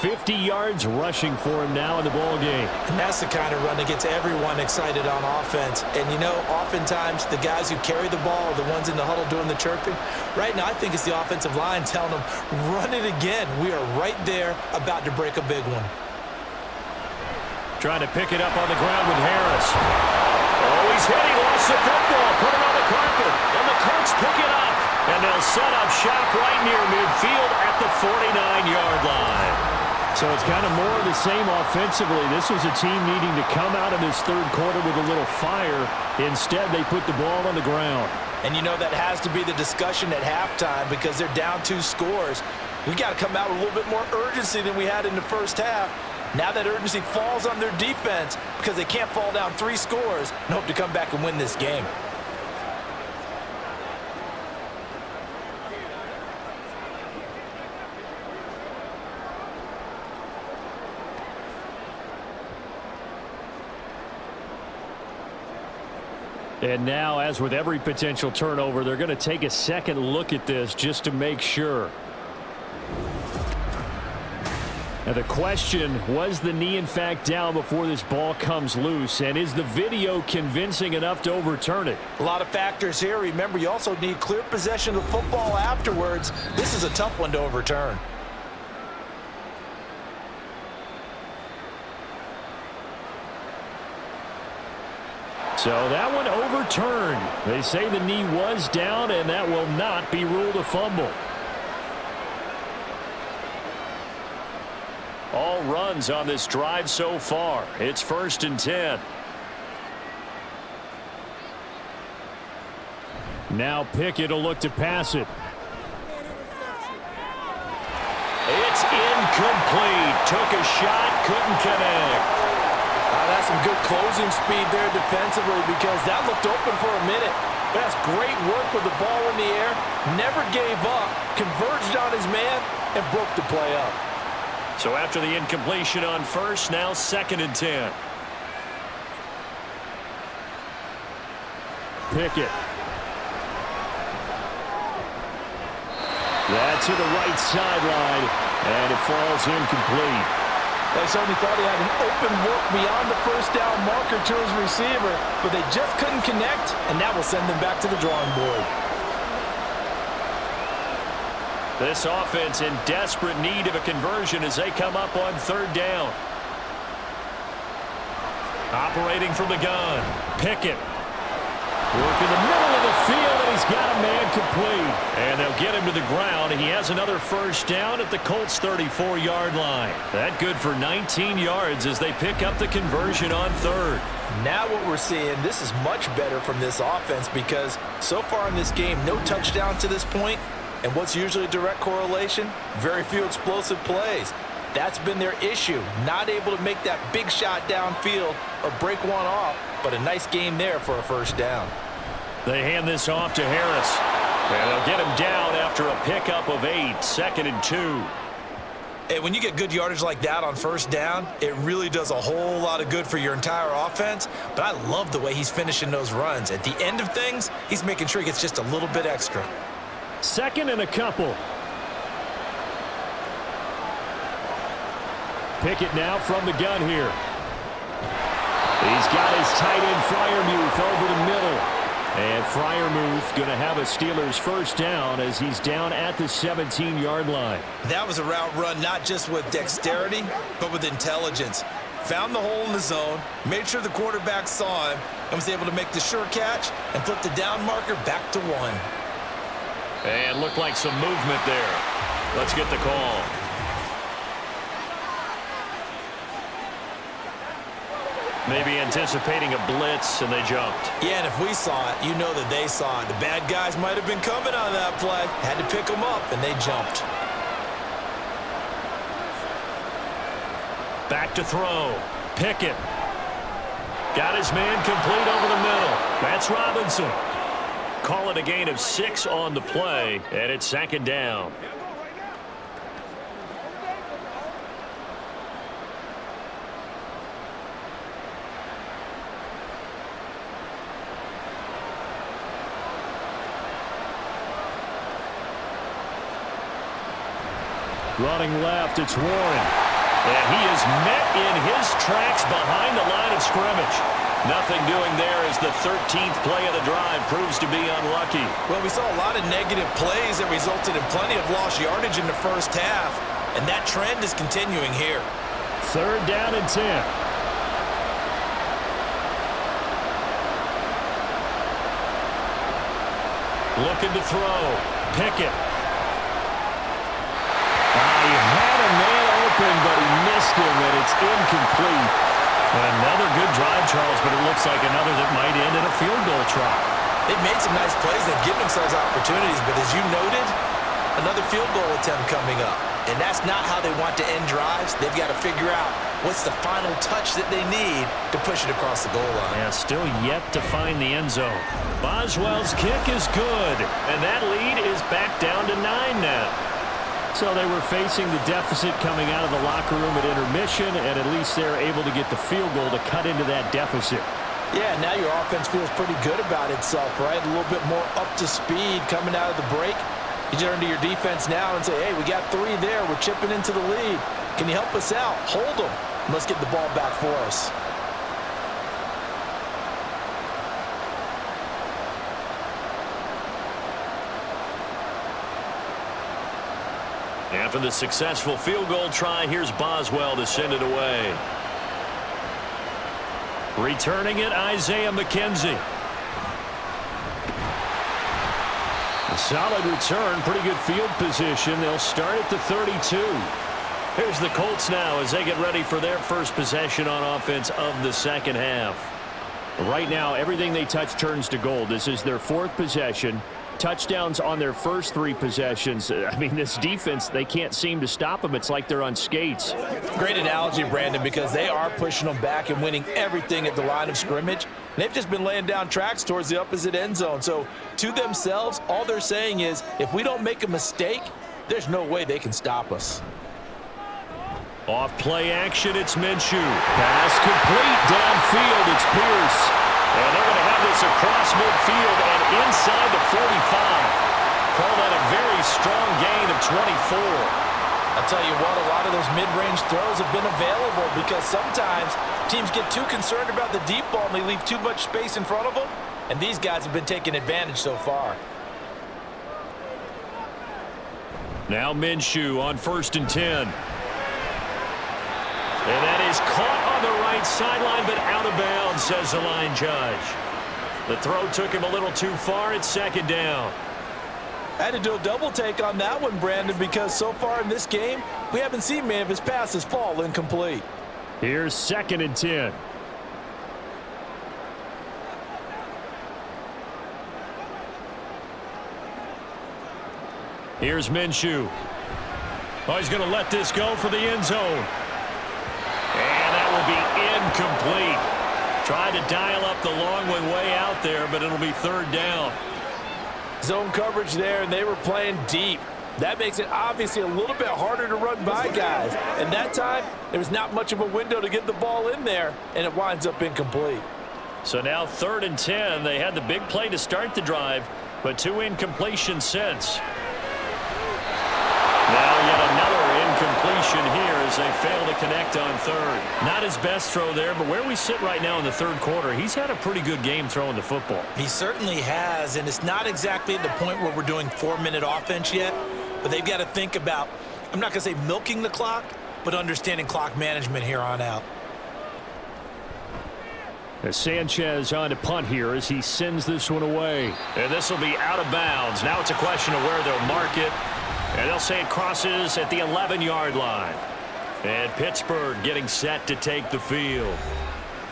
50 yards rushing for him now in the ball game. And that's the kind of run that gets everyone excited on offense. And, you know, oftentimes the guys who carry the ball are the ones in the huddle doing the chirping. Right now, I think it's the offensive line telling them, run it again. We are right there about to break a big one. Trying to pick it up on the ground with Harris. Oh, he's hit. He lost the football. Put it on the carpet. And the Colts pick it up. And they'll set up shop right near midfield at the 49-yard line. So it's kind of more of the same offensively. This was a team needing to come out of this third quarter with a little fire. Instead, they put the ball on the ground. And you know that has to be the discussion at halftime because they're down 2 scores. We got to come out with a little bit more urgency than we had in the first half. Now that urgency falls on their defense because they can't fall down 3 scores and hope to come back and win this game. And now, as with every potential turnover, they're going to take a second look at this just to make sure. Now the question, was the knee in fact down before this ball comes loose? And is the video convincing enough to overturn it? A lot of factors here. Remember, you also need clear possession of the football afterwards. This is a tough one to overturn. So that one overturned. They say the knee was down, and that will not be ruled a fumble. All runs on this drive so far. It's 1st and 10. Now Pickett will look to pass it. It's incomplete. Took a shot, couldn't connect. That's some good closing speed there defensively because that looked open for a minute. That's great work with the ball in the air. Never gave up, converged on his man, and broke the play up. So after the incompletion on first, now 2nd and 10. Pickett. That's to the right sideline, and it falls incomplete. They certainly thought he had an open look beyond the first down marker to his receiver, but they just couldn't connect, and that will send them back to the drawing board. This offense in desperate need of a conversion as they come up on 3rd down. Operating from the gun, Pickett. Work in the middle of the field, and he's got a man complete. And they'll get him to the ground. He has another 1st down at the Colts' 34-yard line. That good for 19 yards as they pick up the conversion on 3rd. Now what we're seeing, this is much better from this offense because so far in this game, no touchdown to this point. And what's usually a direct correlation? Very few explosive plays. That's been their issue, not able to make that big shot downfield or break one off, but a nice game there for a 1st down. They hand this off to Harris. And they'll get him down after a pickup of 8, 2nd and 2. Hey, when you get good yardage like that on 1st down, it really does a whole lot of good for your entire offense. But I love the way he's finishing those runs. At the end of things, he's making sure he gets just a little bit extra. 2nd and a couple. Pickett now from the gun here. He's got his tight end Freiermuth over the middle. And Freiermuth going to have a Steelers 1st down as he's down at the 17-yard line. That was a route run not just with dexterity, but with intelligence. Found the hole in the zone, made sure the quarterback saw him, and was able to make the sure catch and flip the down marker back to 1. And looked like some movement there. Let's get the call. Maybe anticipating a blitz, and they jumped. Yeah, and if we saw it, you know that they saw it. The bad guys might have been coming on that play. Had to pick them up, and they jumped. Back to throw. Pickett. Got his man complete over the middle. That's Robinson. Call it a gain of 6 on the play, and it's 2nd down. Running left, it's Warren. And he is met in his tracks behind the line of scrimmage. Nothing doing there as the 13th play of the drive proves to be unlucky. Well, we saw a lot of negative plays that resulted in plenty of lost yardage in the 1st half, and that trend is continuing here. 3rd down and 10. Looking to throw. Pickett. He had a man open, but he missed him, and it's incomplete. Another good drive, Charles, but it looks like another that might end in a field goal try. They've made some nice plays. They've given themselves opportunities, but as you noted, another field goal attempt coming up. And that's not how they want to end drives. They've got to figure out what's the final touch that they need to push it across the goal line. Yeah, still yet to find the end zone. Boswell's kick is good, and that lead is back down to 9 now. So they were facing the deficit coming out of the locker room at intermission, and at least they're able to get the field goal to cut into that deficit. Yeah, now your offense feels pretty good about itself, right? A little bit more up to speed coming out of the break. You turn to your defense now and say, hey, we got 3 there. We're chipping into the lead. Can you help us out? Hold them. Let's get the ball back for us. After the successful field goal try, here's Boswell to send it away. Returning it, Isaiah McKenzie. A solid return, pretty good field position. They'll start at the 32. Here's the Colts now as they get ready for their first possession on offense of the 2nd half. Right now, everything they touch turns to gold. This is their 4th possession. touchdowns on their first 3 possessions. I mean, this defense, they can't seem to stop them. It's like they're on skates. Great analogy, Brandon, because they are pushing them back and winning everything at the line of scrimmage. They've just been laying down tracks towards the opposite end zone. So to themselves, all they're saying is, if we don't make a mistake, there's no way they can stop us. Off play action, it's Minshew. Pass complete downfield, it's Pierce. And they're going to have this across midfield and inside the 45. Call that a very strong gain of 24. I'll tell you what, a lot of those mid-range throws have been available because sometimes teams get too concerned about the deep ball and they leave too much space in front of them. And these guys have been taking advantage so far. Now Minshew on 1st and 10. And that is caught on the right sideline, but out of bounds, says the line judge. The throw took him a little too far. It's 2nd down. I had to do a double take on that one, Brandon, because so far in this game, we haven't seen many of his passes fall incomplete. Here's 2nd and 10. Here's Minshew. Oh, he's going to let this go for the end zone. And that will be incomplete. Tried to dial up the long way out there, but it'll be 3rd down. Zone coverage there, and they were playing deep. That makes it obviously a little bit harder to run by guys. And that time, there was not much of a window to get the ball in there, and it winds up incomplete. So now 3rd and 10. They had the big play to start the drive, but 2 incompletions since. Now yet another incompletion here as they fail to connect on 3rd. Not his best throw there, but where we sit right now in the 3rd quarter, he's had a pretty good game throwing the football. He certainly has, and it's not exactly at the point where we're doing 4-minute offense yet, but they've got to think about, I'm not going to say milking the clock, but understanding clock management here on out. As Sanchez on to punt here as he sends this one away. And this will be out of bounds. Now it's a question of where they'll mark it. And they'll say it crosses at the 11-yard line. And Pittsburgh getting set to take the field.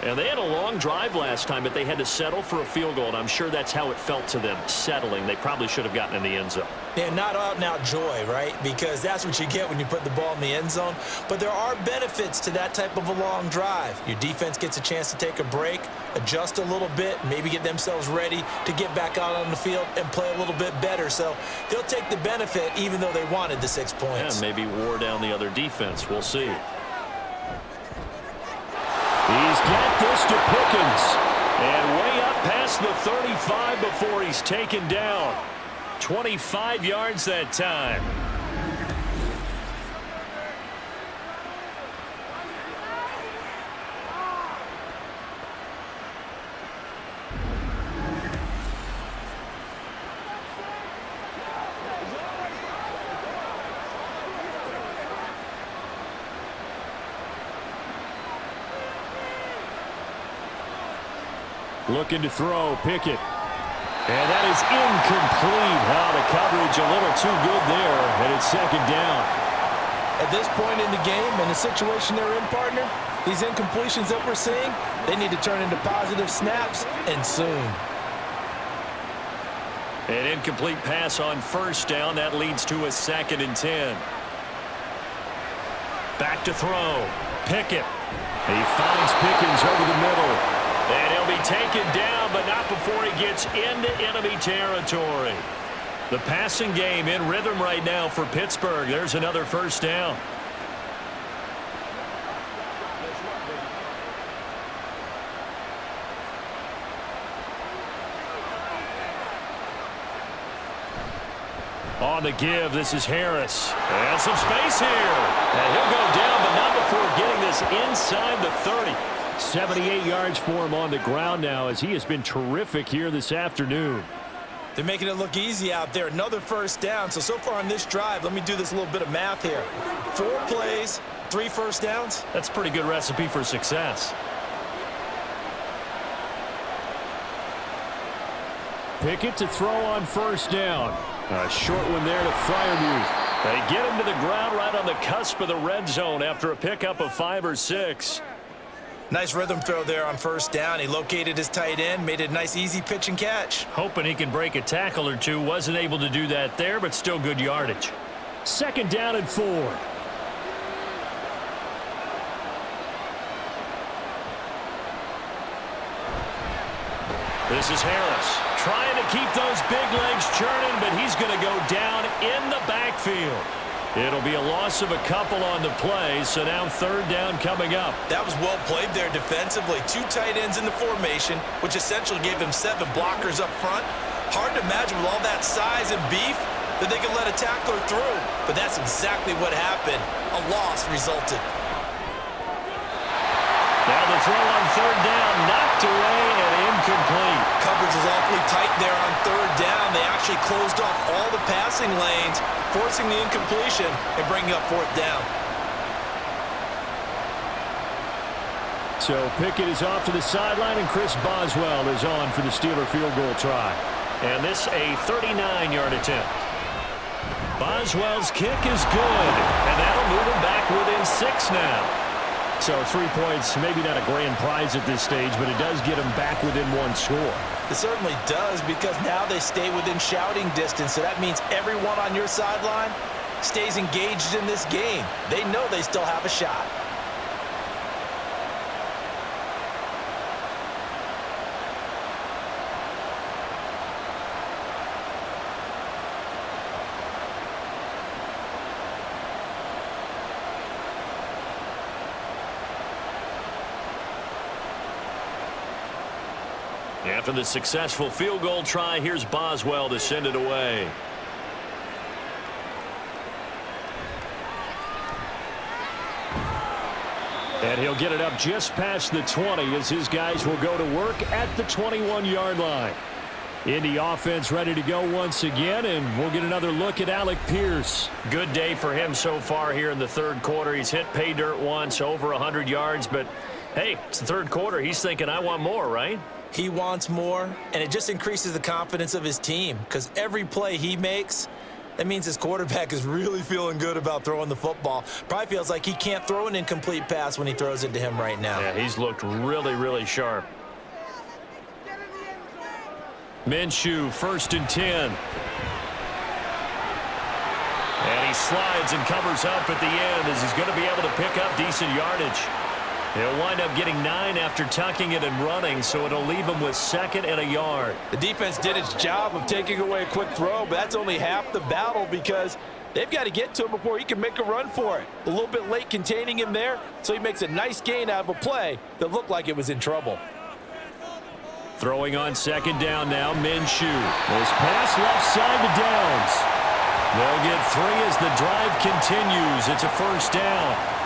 And they had a long drive last time, but they had to settle for a field goal, and I'm sure that's how it felt to them, settling. They probably should have gotten in the end zone. Yeah, not out-and-out joy, right? Because that's what you get when you put the ball in the end zone. But there are benefits to that type of a long drive. Your defense gets a chance to take a break, adjust a little bit, maybe get themselves ready to get back out on the field and play a little bit better. So they'll take the benefit even though they wanted the 6 points. Yeah, maybe wore down the other defense. We'll see. He's got this to Pickens. And way up past the 35 before he's taken down. 25 yards that time. Looking to throw, Pickett. And that is incomplete. The coverage a little too good there, and it's 2nd down. At this point in the game and the situation they're in, partner, these incompletions that we're seeing, they need to turn into positive snaps, and soon. An incomplete pass on 1st down. That leads to a 2nd and 10. Back to throw. Pickett. He finds Pickens over the middle. And he'll be taken down, but not before he gets into enemy territory. The passing game in rhythm right now for Pittsburgh. There's another 1st down. On the give, this is Harris. And some space here. And he'll go down, but not before getting this inside the 30. 78 yards for him on the ground now as he has been terrific here this afternoon. They're making it look easy out there. Another 1st down. So far on this drive, let me do this little bit of math here. 4 plays, 3 1st downs. That's a pretty good recipe for success. Pickett to throw on 1st down. A short one there to Freiermuth. They get him to the ground right on the cusp of the red zone after a pickup of 5 or 6. Nice rhythm throw there on first down. He located his tight end, made it a nice easy pitch and catch. Hoping he can break a tackle or two. Wasn't able to do that there, but still good yardage. 2nd down and 4. This is Harris trying to keep those big legs churning, but he's going to go down in the backfield. It'll be a loss of a couple on the play, so now 3rd down coming up. That was well played there defensively. 2 tight ends in the formation, which essentially gave them 7 blockers up front. Hard to imagine with all that size and beef that they could let a tackler through, but that's exactly what happened. A loss resulted. Now the throw on 3rd down, knocked away and incomplete. Coverage is awfully tight there on 3rd down. They actually closed off all the passing lanes, forcing the incompletion and bringing up 4th down. So Pickett is off to the sideline, and Chris Boswell is on for the Steeler field goal try. And this a 39-yard attempt. Boswell's kick is good, and that'll move him back within 6 now. So 3 points, maybe not a grand prize at this stage, but it does get them back within 1 score. It certainly does, because now they stay within shouting distance, so that means everyone on your sideline stays engaged in this game. They know they still have a shot. After the successful field goal try, here's Boswell to send it away. And he'll get it up just past the 20 as his guys will go to work at the 21-yard line. Indy offense ready to go once again, and we'll get another look at Alec Pierce. Good day for him so far here in the 3rd quarter. He's hit pay dirt once, over 100 yards, but hey, it's the 3rd quarter. He's thinking, I want more, right? He wants more, and it just increases the confidence of his team, because every play he makes, that means his quarterback is really feeling good about throwing the football. Probably feels like he can't throw an incomplete pass when he throws it to him right now. Yeah, he's looked really, really sharp. Minshew, 1st and 10. And he slides and covers up at the end as he's going to be able to pick up decent yardage. He'll wind up getting 9 after tucking it and running, so it'll leave him with 2nd and a yard. The defense did its job of taking away a quick throw, but that's only half the battle, because they've got to get to him before he can make a run for it. A little bit late containing him there, so he makes a nice gain out of a play that looked like it was in trouble. Throwing on 2nd down now, Minshew. This pass left side to Downs. They'll get 3 as the drive continues. It's a 1st down.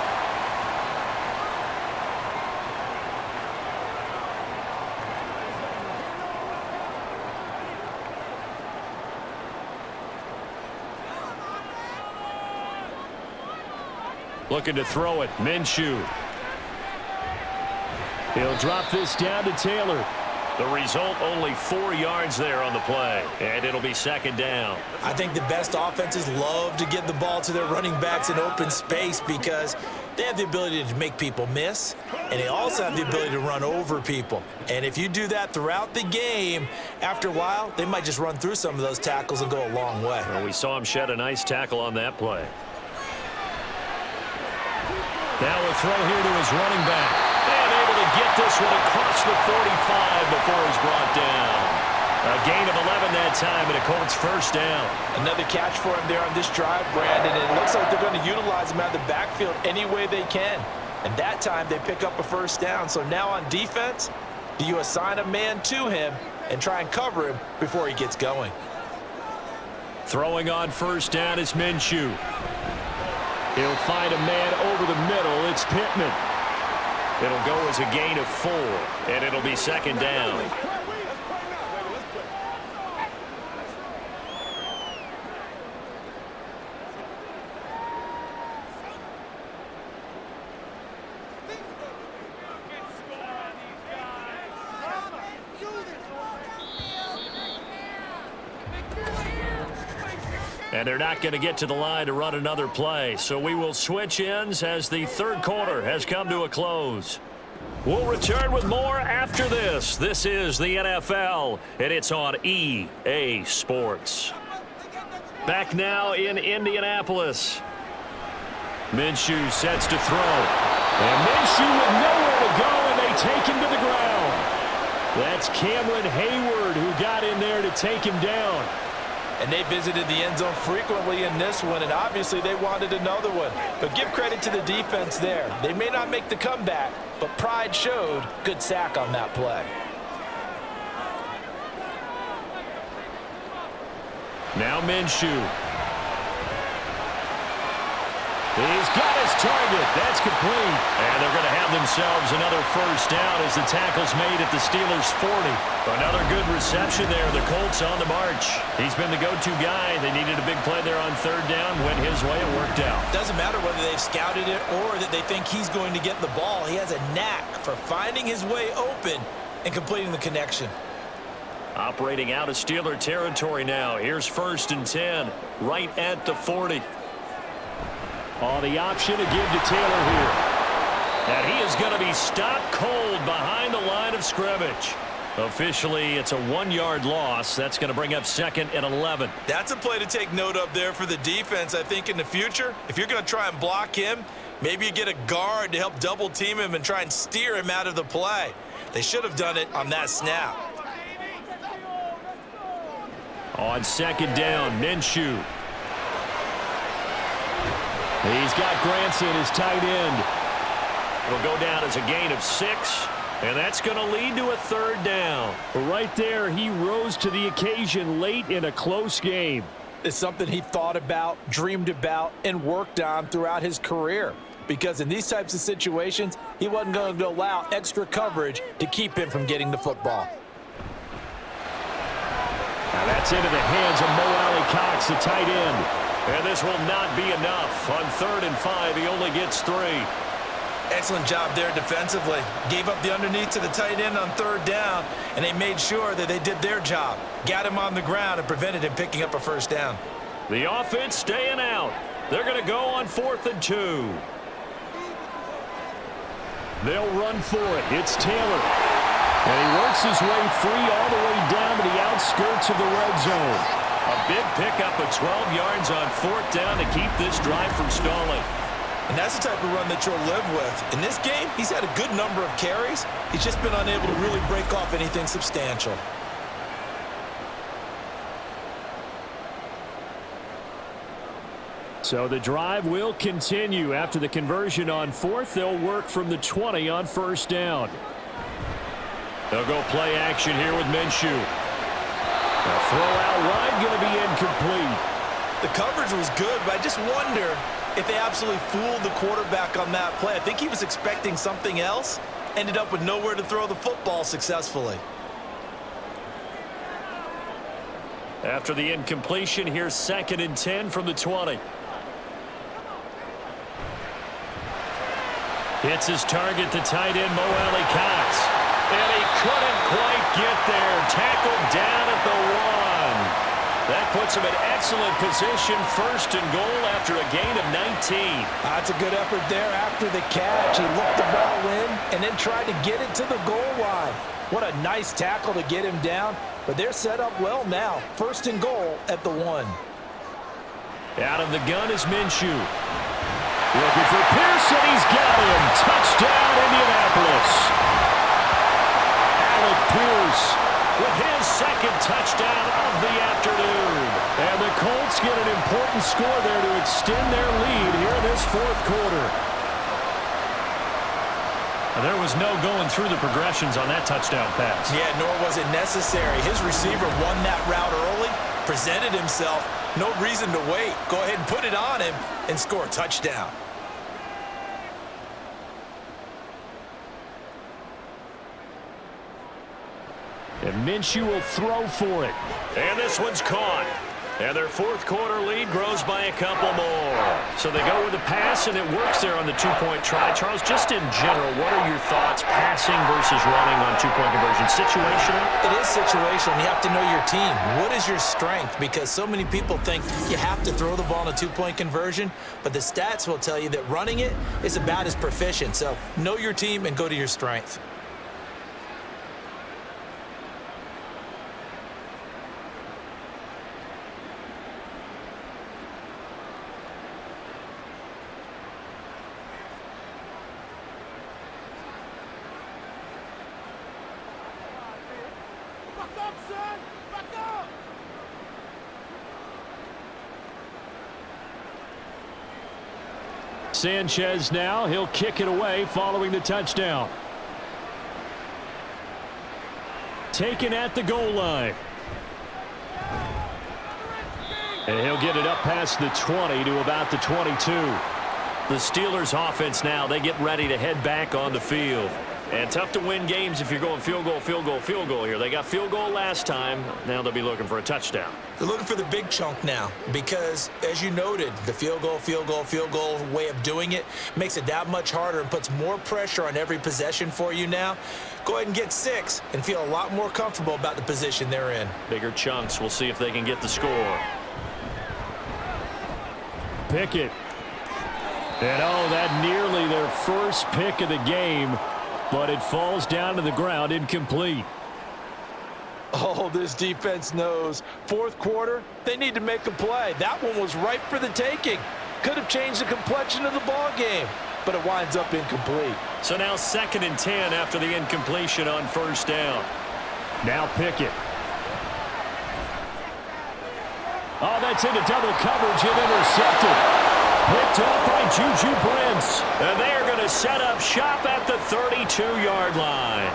Looking to throw it, Minshew. He'll drop this down to Taylor. The result, only 4 yards there on the play, and it'll be 2nd down. I think the best offenses love to get the ball to their running backs in open space, because they have the ability to make people miss, and they also have the ability to run over people. And if you do that throughout the game, after a while, they might just run through some of those tackles and go a long way. Well, we saw him shed a nice tackle on that play. Now a throw here to his running back. And able to get this one across the 45 before he's brought down. A gain of 11 that time, and a Colts 1st down. Another catch for him there on this drive, Brandon. It looks like they're going to utilize him out of the backfield any way they can. And that time they pick up a 1st down. So now on defense, do you assign a man to him and try and cover him before he gets going? Throwing on 1st down is Minshew. He'll find a man over the middle. It's Pittman. It'll go as a gain of 4, and it'll be 2nd down. And they're not going to get to the line to run another play. So we will switch ends as the 3rd quarter has come to a close. We'll return with more after this. This is the NFL, and it's on EA Sports. Back now in Indianapolis. Minshew sets to throw. And Minshew with nowhere to go, and they take him to the ground. That's Cameron Hayward who got in there to take him down. And they visited the end zone frequently in this one, and obviously they wanted another one. But give credit to the defense there. They may not make the comeback, but pride showed. Good sack on that play. Now Minshew. He's got his target. That's complete. And they're going to have themselves another first down as the tackle's made at the Steelers' 40. Another good reception there. The Colts on the march. He's been the go-to guy. They needed a big play there on third down. Went his way. It worked out. Doesn't matter whether they've scouted it or that they think he's going to get the ball. He has a knack for finding his way open and completing the connection. Operating out of Steeler territory now. Here's 1st and 10. Right at the 40. On the option to give to Taylor here. And he is going to be stopped cold behind the line of scrimmage. Officially, it's a 1-yard loss. That's going to bring up 2nd and 11. That's a play to take note of there for the defense, I think, in the future. If you're going to try and block him, maybe you get a guard to help double team him and try and steer him out of the play. They should have done it on that snap. On 2nd down, Minshew. He's got Granson as tight end. It'll go down as a gain of 6, and that's going to lead to a 3rd down. Right there, he rose to the occasion late in a close game. It's something he thought about, dreamed about, and worked on throughout his career. Because in these types of situations, he wasn't going to allow extra coverage to keep him from getting the football. Now that's into the hands of Mo Alley-Cox, the tight end. And this will not be enough. On 3rd and 5, he only gets 3. Excellent job there defensively. Gave up the underneath to the tight end on 3rd down, and they made sure that they did their job. Got him on the ground and prevented him picking up a 1st down. The offense staying out. They're going to go on 4th and 2. They'll run for it. It's Taylor. And he works his way free all the way down to the outskirts of the red zone. A big pickup of 12 yards on 4th down to keep this drive from stalling. And that's the type of run that you'll live with. In this game, he's had a good number of carries. He's just been unable to really break off anything substantial. So the drive will continue. After the conversion on 4th, they'll work from the 20 on 1st down. They'll go play action here with Minshew. A throw out wide, going to be incomplete. The coverage was good, but I just wonder if they absolutely fooled the quarterback on that play. I think he was expecting something else. Ended up with nowhere to throw the football successfully. After the incompletion, here's 2nd and 10 from the 20. Hits his target, the tight end, Mo Alley-Cox. And he couldn't quite get there. Tackled down at the 1. That puts him in excellent position. 1st and goal after a gain of 19. That's a good effort there after the catch. He looked the ball in and then tried to get it to the goal line. What a nice tackle to get him down. But they're set up well now. 1st and goal at the 1. Out of the gun is Minshew. Looking for Pearson. He's got him. Touchdown, Indianapolis. Alec Pierce with his 2nd touchdown of the afternoon. And the Colts get an important score there to extend their lead here in this 4th quarter. There was no going through the progressions on that touchdown pass. Yeah, nor was it necessary. His receiver won that route early, presented himself. No reason to wait. Go ahead and put it on him and score a touchdown. And Minshew will throw for it. And this one's caught. And their fourth quarter lead grows by a couple more. So they go with the pass, and it works there on the two-point try. Charles, just in general, what are your thoughts passing versus running on two-point conversion? Situational? It is situational. You have to know your team. What is your strength? Because so many people think you have to throw the ball in a two-point conversion, but the stats will tell you that running it is about as proficient. So know your team and go to your strength. Sanchez now, he'll kick it away following the touchdown. Taken at the goal line. And he'll get it up past the 20 to about the 22. The Steelers offense now, they get ready to head back on the field. And tough to win games if you're going field goal, field goal, field goal here. They got field goal last time. Now they'll be looking for a touchdown. They're looking for the big chunk now because, as you noted, the field goal, field goal, field goal way of doing it makes it that much harder and puts more pressure on every possession for you now. Go ahead and get 6 and feel a lot more comfortable about the position they're in. Bigger chunks. We'll see if they can get the score. Pickett. And that nearly their first pick of the game, but it falls down to the ground incomplete. Oh, this defense knows. Fourth quarter, they need to make a play. That one was ripe for the taking. Could have changed the complexion of the ball game, but it winds up incomplete. So now 2nd and 10 after the incompletion on first down. Now Pickett. Oh, that's into double coverage and intercepted. Picked up by Juju Brents. And they are going to set up shop at the 32-yard line.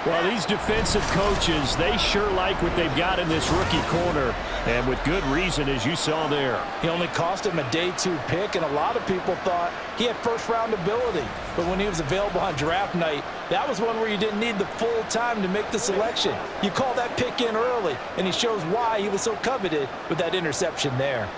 Well, these defensive coaches, they sure like what they've got in this rookie corner, and with good reason, as you saw there. He only cost him a day 2 pick, and a lot of people thought he had first-round ability. But when he was available on draft night, that was one where you didn't need the full time to make the selection. You call that pick in early, and he shows why he was so coveted with that interception there.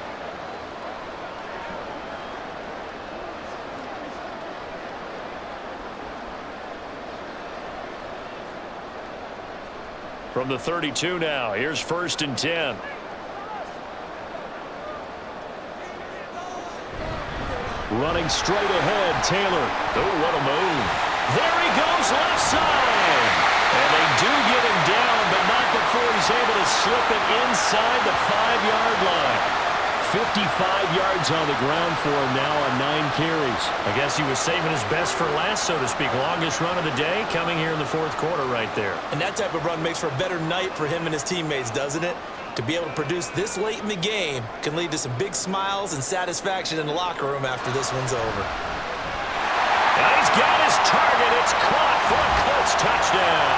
From the 32 now, here's 1st and 10. Running straight ahead, Taylor. Oh, what a move. There he goes, left side. And they do get him down, but not before he's able to slip it inside the 5-yard line. 55 yards on the ground for him now on 9 carries. I guess he was saving his best for last, so to speak. Longest run of the day coming here in the 4th quarter right there. And that type of run makes for a better night for him and his teammates, doesn't it? To be able to produce this late in the game can lead to some big smiles and satisfaction in the locker room after this one's over. And he's got his target. It's caught for a Colts touchdown.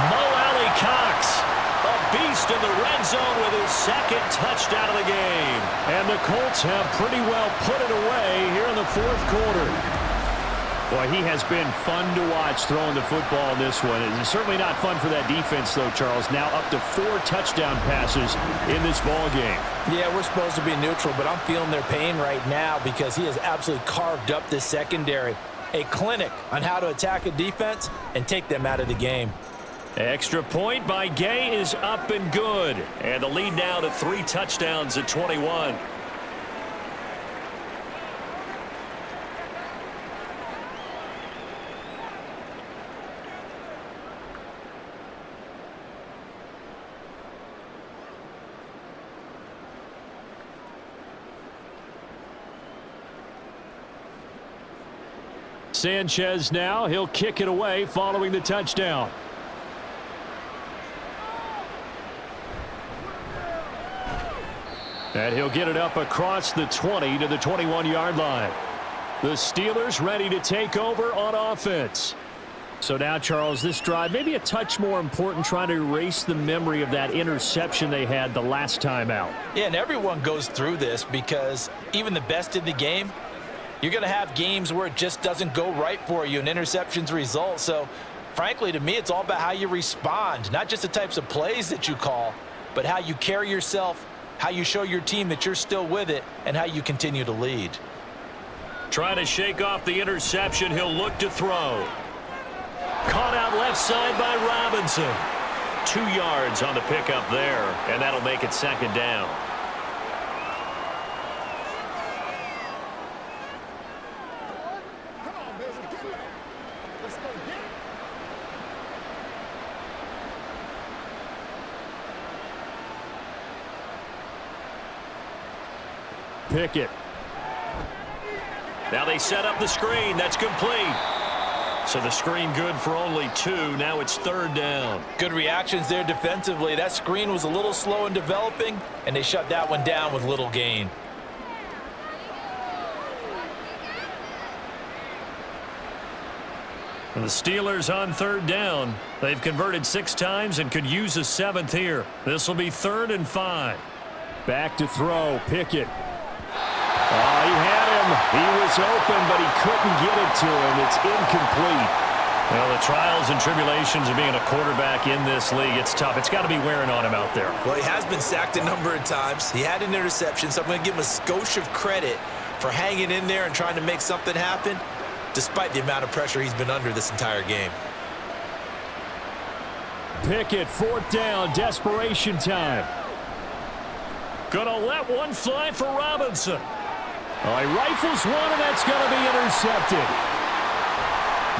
Mo Alley Cox, a beast in the red zone with his 2nd touchdown of the game. And the Colts have pretty well put it away here in the 4th quarter. Boy, he has been fun to watch throwing the football in this one. It's certainly not fun for that defense, though, Charles. Now up to 4 touchdown passes in this ball game. Yeah, we're supposed to be neutral, but I'm feeling their pain right now because he has absolutely carved up this secondary. A clinic on how to attack a defense and take them out of the game. Extra point by Gay is up and good. And the lead now to 3 touchdowns at 21. Sanchez now, he'll kick it away following the touchdown. And he'll get it up across the 20 to the 21-yard line. The Steelers ready to take over on offense. So now, Charles, this drive maybe a touch more important, trying to erase the memory of that interception they had the last time out. Yeah, and everyone goes through this because even the best in the game, you're going to have games where it just doesn't go right for you and interceptions result. So, frankly, to me, it's all about how you respond, not just the types of plays that you call, but how you carry yourself how you show your team that you're still with it, and how you continue to lead. Trying to shake off the interception. He'll look to throw. Caught out left side by Robinson. 2 yards on the pickup there, and that'll make it second down. Pickett. Now they set up the screen. That's complete. So the screen good for only 2. Now it's third down. Good reactions there defensively. That screen was a little slow in developing, and they shut that one down with little gain. And the Steelers on third down. They've converted 6 times and could use a 7th here. This will be 3rd and 5. Back to throw. Pickett. Oh, he had him. He was open, but he couldn't get it to him. It's incomplete. Well, the trials and tribulations of being a quarterback in this league, it's tough. It's got to be wearing on him out there. Well, he has been sacked a number of times. He had an interception, so I'm going to give him a skosh of credit for hanging in there and trying to make something happen, despite the amount of pressure he's been under this entire game. Pickett, 4th down, desperation time. Gonna let one fly for Robinson. Oh, he rifles one, and that's going to be intercepted.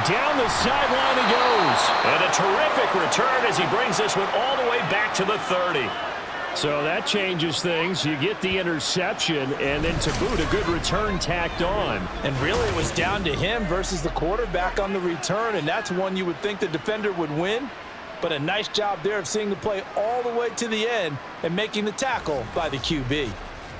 Down the sideline he goes. And a terrific return as he brings this one all the way back to the 30. So that changes things. You get the interception, and then to boot, a good return tacked on. And really, it was down to him versus the quarterback on the return, and that's one you would think the defender would win. But a nice job there of seeing the play all the way to the end and making the tackle by the QB.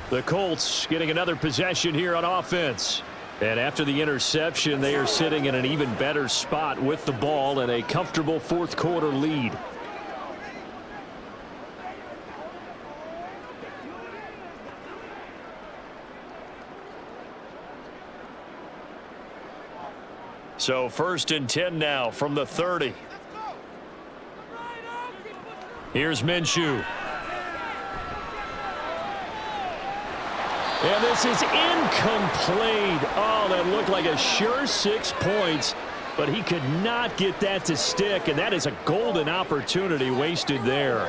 The Colts getting another possession here on offense. And after the interception, they are sitting in an even better spot with the ball and a comfortable 4th quarter lead. So 1st and 10 now from the 30. Here's Minshew. And this is incomplete. Oh, that looked like a sure 6 points, but he could not get that to stick, and that is a golden opportunity wasted there.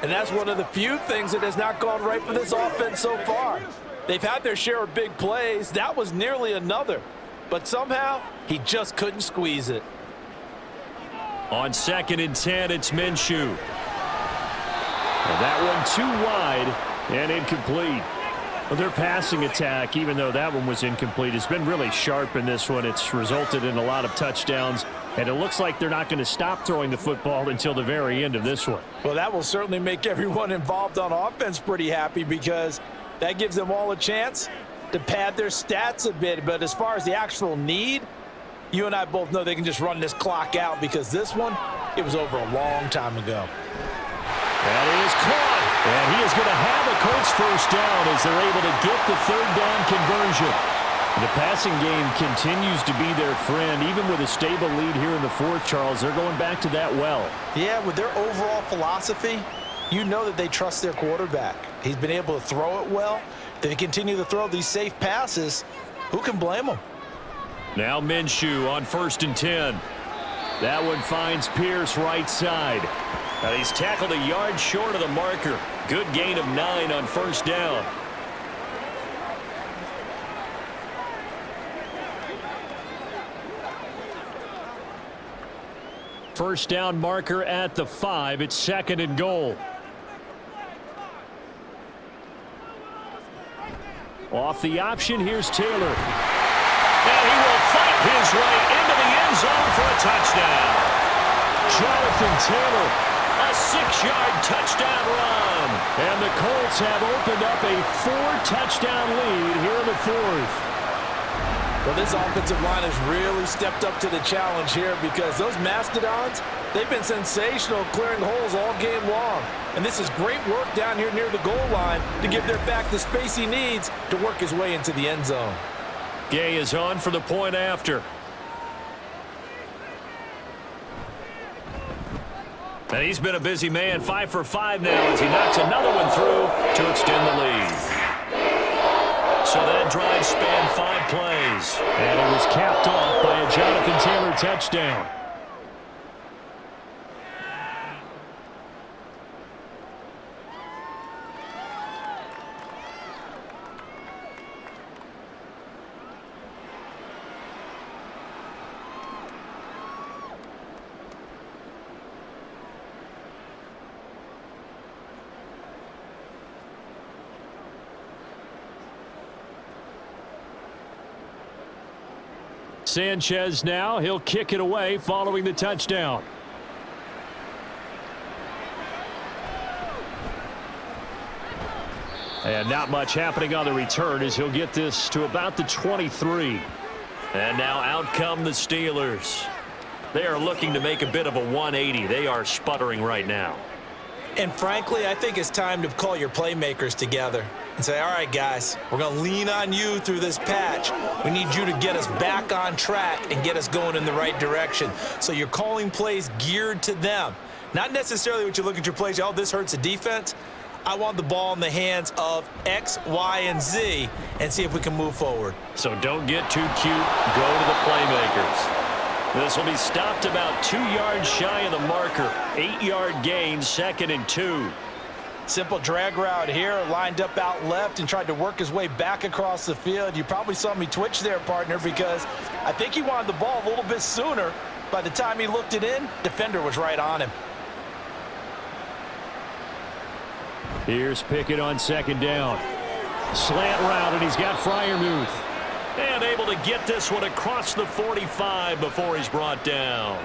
And that's one of the few things that has not gone right for this offense so far. They've had their share of big plays. That was nearly another. But somehow, he just couldn't squeeze it. On 2nd and 10, it's Minshew. And that one too wide and incomplete. Well, their passing attack, even though that one was incomplete, has been really sharp in this one. It's resulted in a lot of touchdowns, and it looks like they're not going to stop throwing the football until the very end of this one. Well, that will certainly make everyone involved on offense pretty happy because that gives them all a chance to pad their stats a bit. But as far as the actual need, you and I both know they can just run this clock out because this one, it was over a long time ago. That is caught, and he is going to have a Colts first down as they're able to get the 3rd down conversion. The passing game continues to be their friend. Even with a stable lead here in the 4th, Charles, they're going back to that well. Yeah, with their overall philosophy, you know that they trust their quarterback. He's been able to throw it well. They continue to throw these safe passes. Who can blame them? Now Minshew on 1st and 10. That one finds Pierce right side. And he's tackled a yard short of the marker. Good gain of 9 on 1st down. First down marker at the 5. It's 2nd and goal. Off the option, here's Taylor. And he will fight his way into the end zone for a touchdown. Jonathan Taylor, a 6-yard touchdown run. And the Colts have opened up a 4-touchdown lead here in the 4th. Well, this offensive line has really stepped up to the challenge here because those Mastodons, they've been sensational clearing holes all game long. And this is great work down here near the goal line to give their back the space he needs to work his way into the end zone. Gay is on for the point after. And he's been a busy man, 5 for 5 now as he knocks another one through to extend the lead. So that drive spanned 5 plays. And it was capped off by a Jonathan Taylor touchdown. Sanchez now, he'll kick it away following the touchdown. And not much happening on the return as he'll get this to about the 23. And now out come the Steelers. They are looking to make a bit of a 180. They are sputtering right now. And frankly, I think it's time to call your playmakers together and say, all right, guys, we're going to lean on you through this patch. We need you to get us back on track and get us going in the right direction. So you're calling plays geared to them. Not necessarily what you look at your plays, oh, this hurts the defense. I want the ball in the hands of X, Y, and Z and see if we can move forward. So don't get too cute. Go to the playmakers. This will be stopped about 2 yards shy of the marker. 8-yard gain, 2nd and 2. Simple drag route here, lined up out left and tried to work his way back across the field. You probably saw me twitch there, partner, because I think he wanted the ball a little bit sooner. By the time he looked it in, defender was right on him. Here's Pickett on 2nd down. Slant route, and he's got Freiermuth. And able to get this one across the 45 before he's brought down.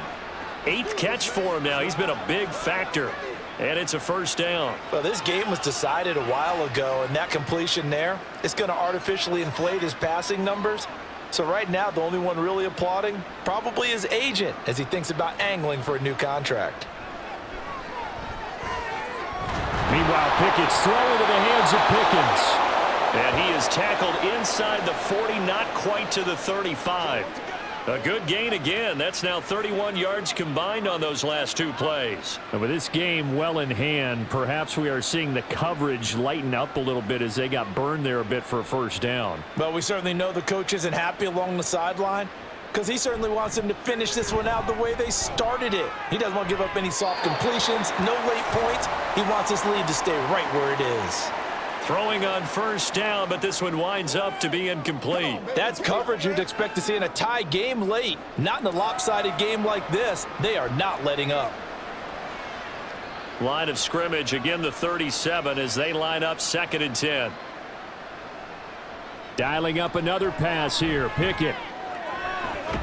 8th catch for him now. He's been a big factor. And it's a 1st down. Well, this game was decided a while ago, and that completion there is going to artificially inflate his passing numbers. So right now, the only one really applauding probably his agent as he thinks about angling for a new contract. Meanwhile, Pickett's thrown into the hands of Pickens. And he is tackled inside the 40, not quite to the 35. A good gain again. That's now 31 yards combined on those last 2 plays. And with this game well in hand, perhaps we are seeing the coverage lighten up a little bit as they got burned there a bit for a 1st down. But we certainly know the coach isn't happy along the sideline because he certainly wants them to finish this one out the way they started it. He doesn't want to give up any soft completions, no late points. He wants this lead to stay right where it is. Throwing on 1st down, but this one winds up to be incomplete. That's coverage you'd expect to see in a tie game late. Not in a lopsided game like this. They are not letting up. Line of scrimmage, again the 37 as they line up 2nd and 10. Dialing up another pass here. Pickett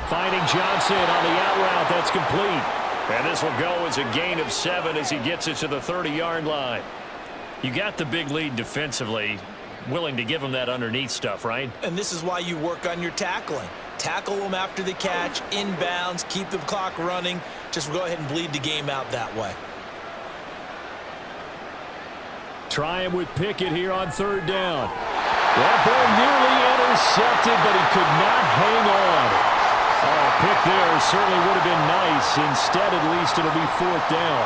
finding Johnson on the out route. That's complete. And this will go as a gain of 7 as he gets it to the 30-yard line. You got the big lead defensively, willing to give them that underneath stuff, right? And this is why you work on your tackling. Tackle them after the catch, inbounds, keep the clock running. Just go ahead and bleed the game out that way. Trying with Pickett here on 3rd down. That ball nearly intercepted, but he could not hang on. Oh, pick there certainly would have been nice. Instead, at least it'll be 4th down.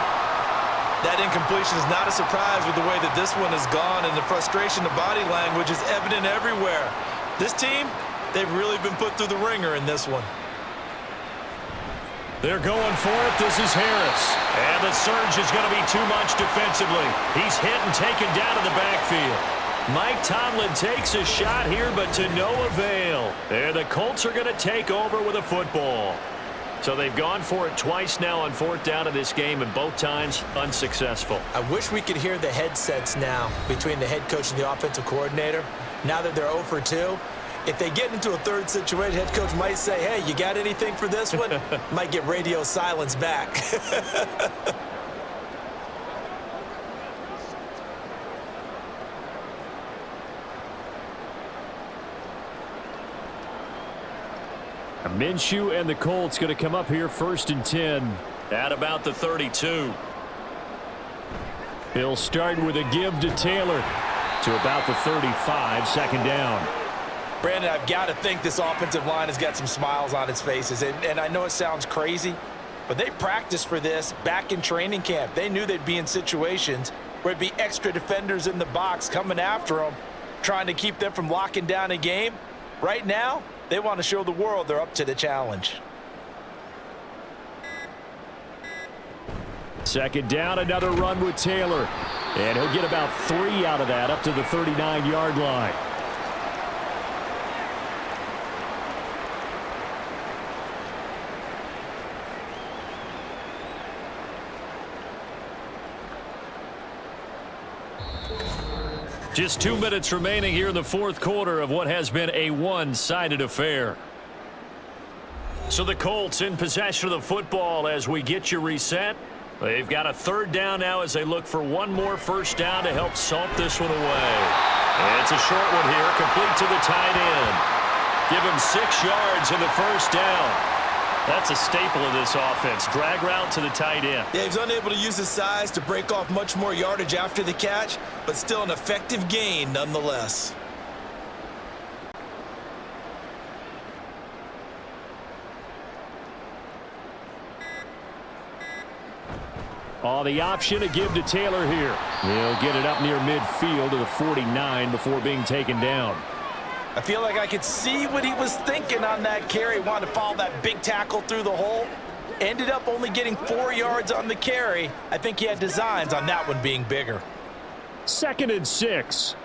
That incompletion is not a surprise with the way that this one has gone, and the frustration, the body language is evident everywhere. This team, they've really been put through the ringer in this one. They're going for it. This is Harris. And the surge is going to be too much defensively. He's hit and taken down in the backfield. Mike Tomlin takes a shot here, but to no avail. There, the Colts are going to take over with a football. So they've gone for it twice now on 4th down in this game, and both times unsuccessful. I wish we could hear the headsets now between the head coach and the offensive coordinator. Now that they're 0 for 2, if they get into a 3rd situation, head coach might say, hey, you got anything for this one? Might get radio silence back. Minshew and the Colts going to come up here 1st and 10 at about the 32. He'll start with a give to Taylor to about the 35, 2nd down. Brandon, I've got to think this offensive line has got some smiles on its faces. And I know it sounds crazy, but they practiced for this back in training camp. They knew they'd be in situations where it'd be extra defenders in the box coming after them, trying to keep them from locking down a game. Right now, they want to show the world they're up to the challenge. Second down, another run with Taylor. And he'll get about 3 out of that, up to the 39-yard line. Just 2 minutes remaining here in the fourth quarter of what has been a one-sided affair. So the Colts in possession of the football as we get you reset. They've got a third down now as they look for one more first down to help salt this one away. And it's a short one here, complete to the tight end. Give him 6 yards in the first down. That's a staple of this offense. Drag route to the tight end. Yeah, he's unable to use his size to break off much more yardage after the catch, but still an effective gain nonetheless. Oh, the option to give to Taylor here. He'll get it up near midfield to the 49 before being taken down. I feel like I could see what he was thinking on that carry. Wanted to follow that big tackle through the hole. Ended up only getting 4 yards on the carry. I think he had designs on that one being bigger. 2nd and 6.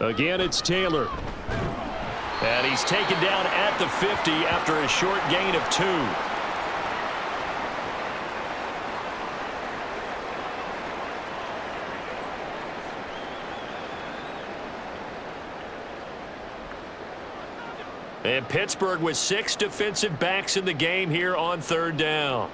Again, it's Taylor. And he's taken down at the 50 after a short gain of 2. And Pittsburgh with 6 defensive backs in the game here on third down.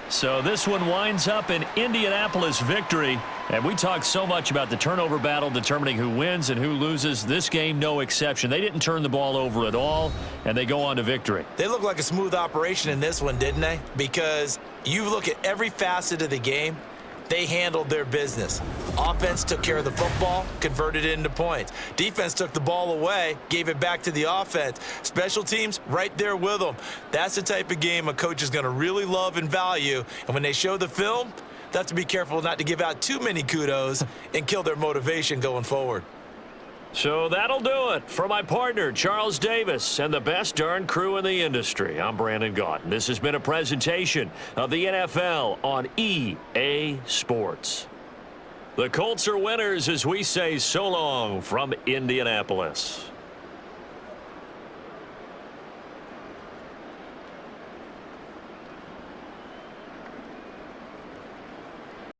So this one winds up an Indianapolis victory. And we talked so much about the turnover battle determining who wins and who loses. This game, no exception. They didn't turn the ball over at all, and they go on to victory. They look like a smooth operation in this one, didn't they? Because you look at every facet of the game, they handled their business. Offense took care of the football, converted it into points. Defense took the ball away, gave it back to the offense. Special teams, right there with them. That's the type of game a coach is going to really love and value. And when they show the film, they have to be careful not to give out too many kudos and kill their motivation going forward. So that'll do it for my partner, Charles Davis, and the best darn crew in the industry. I'm Brandon Gaunt. This has been a presentation of the NFL on EA Sports. The Colts are winners as we say so long from Indianapolis.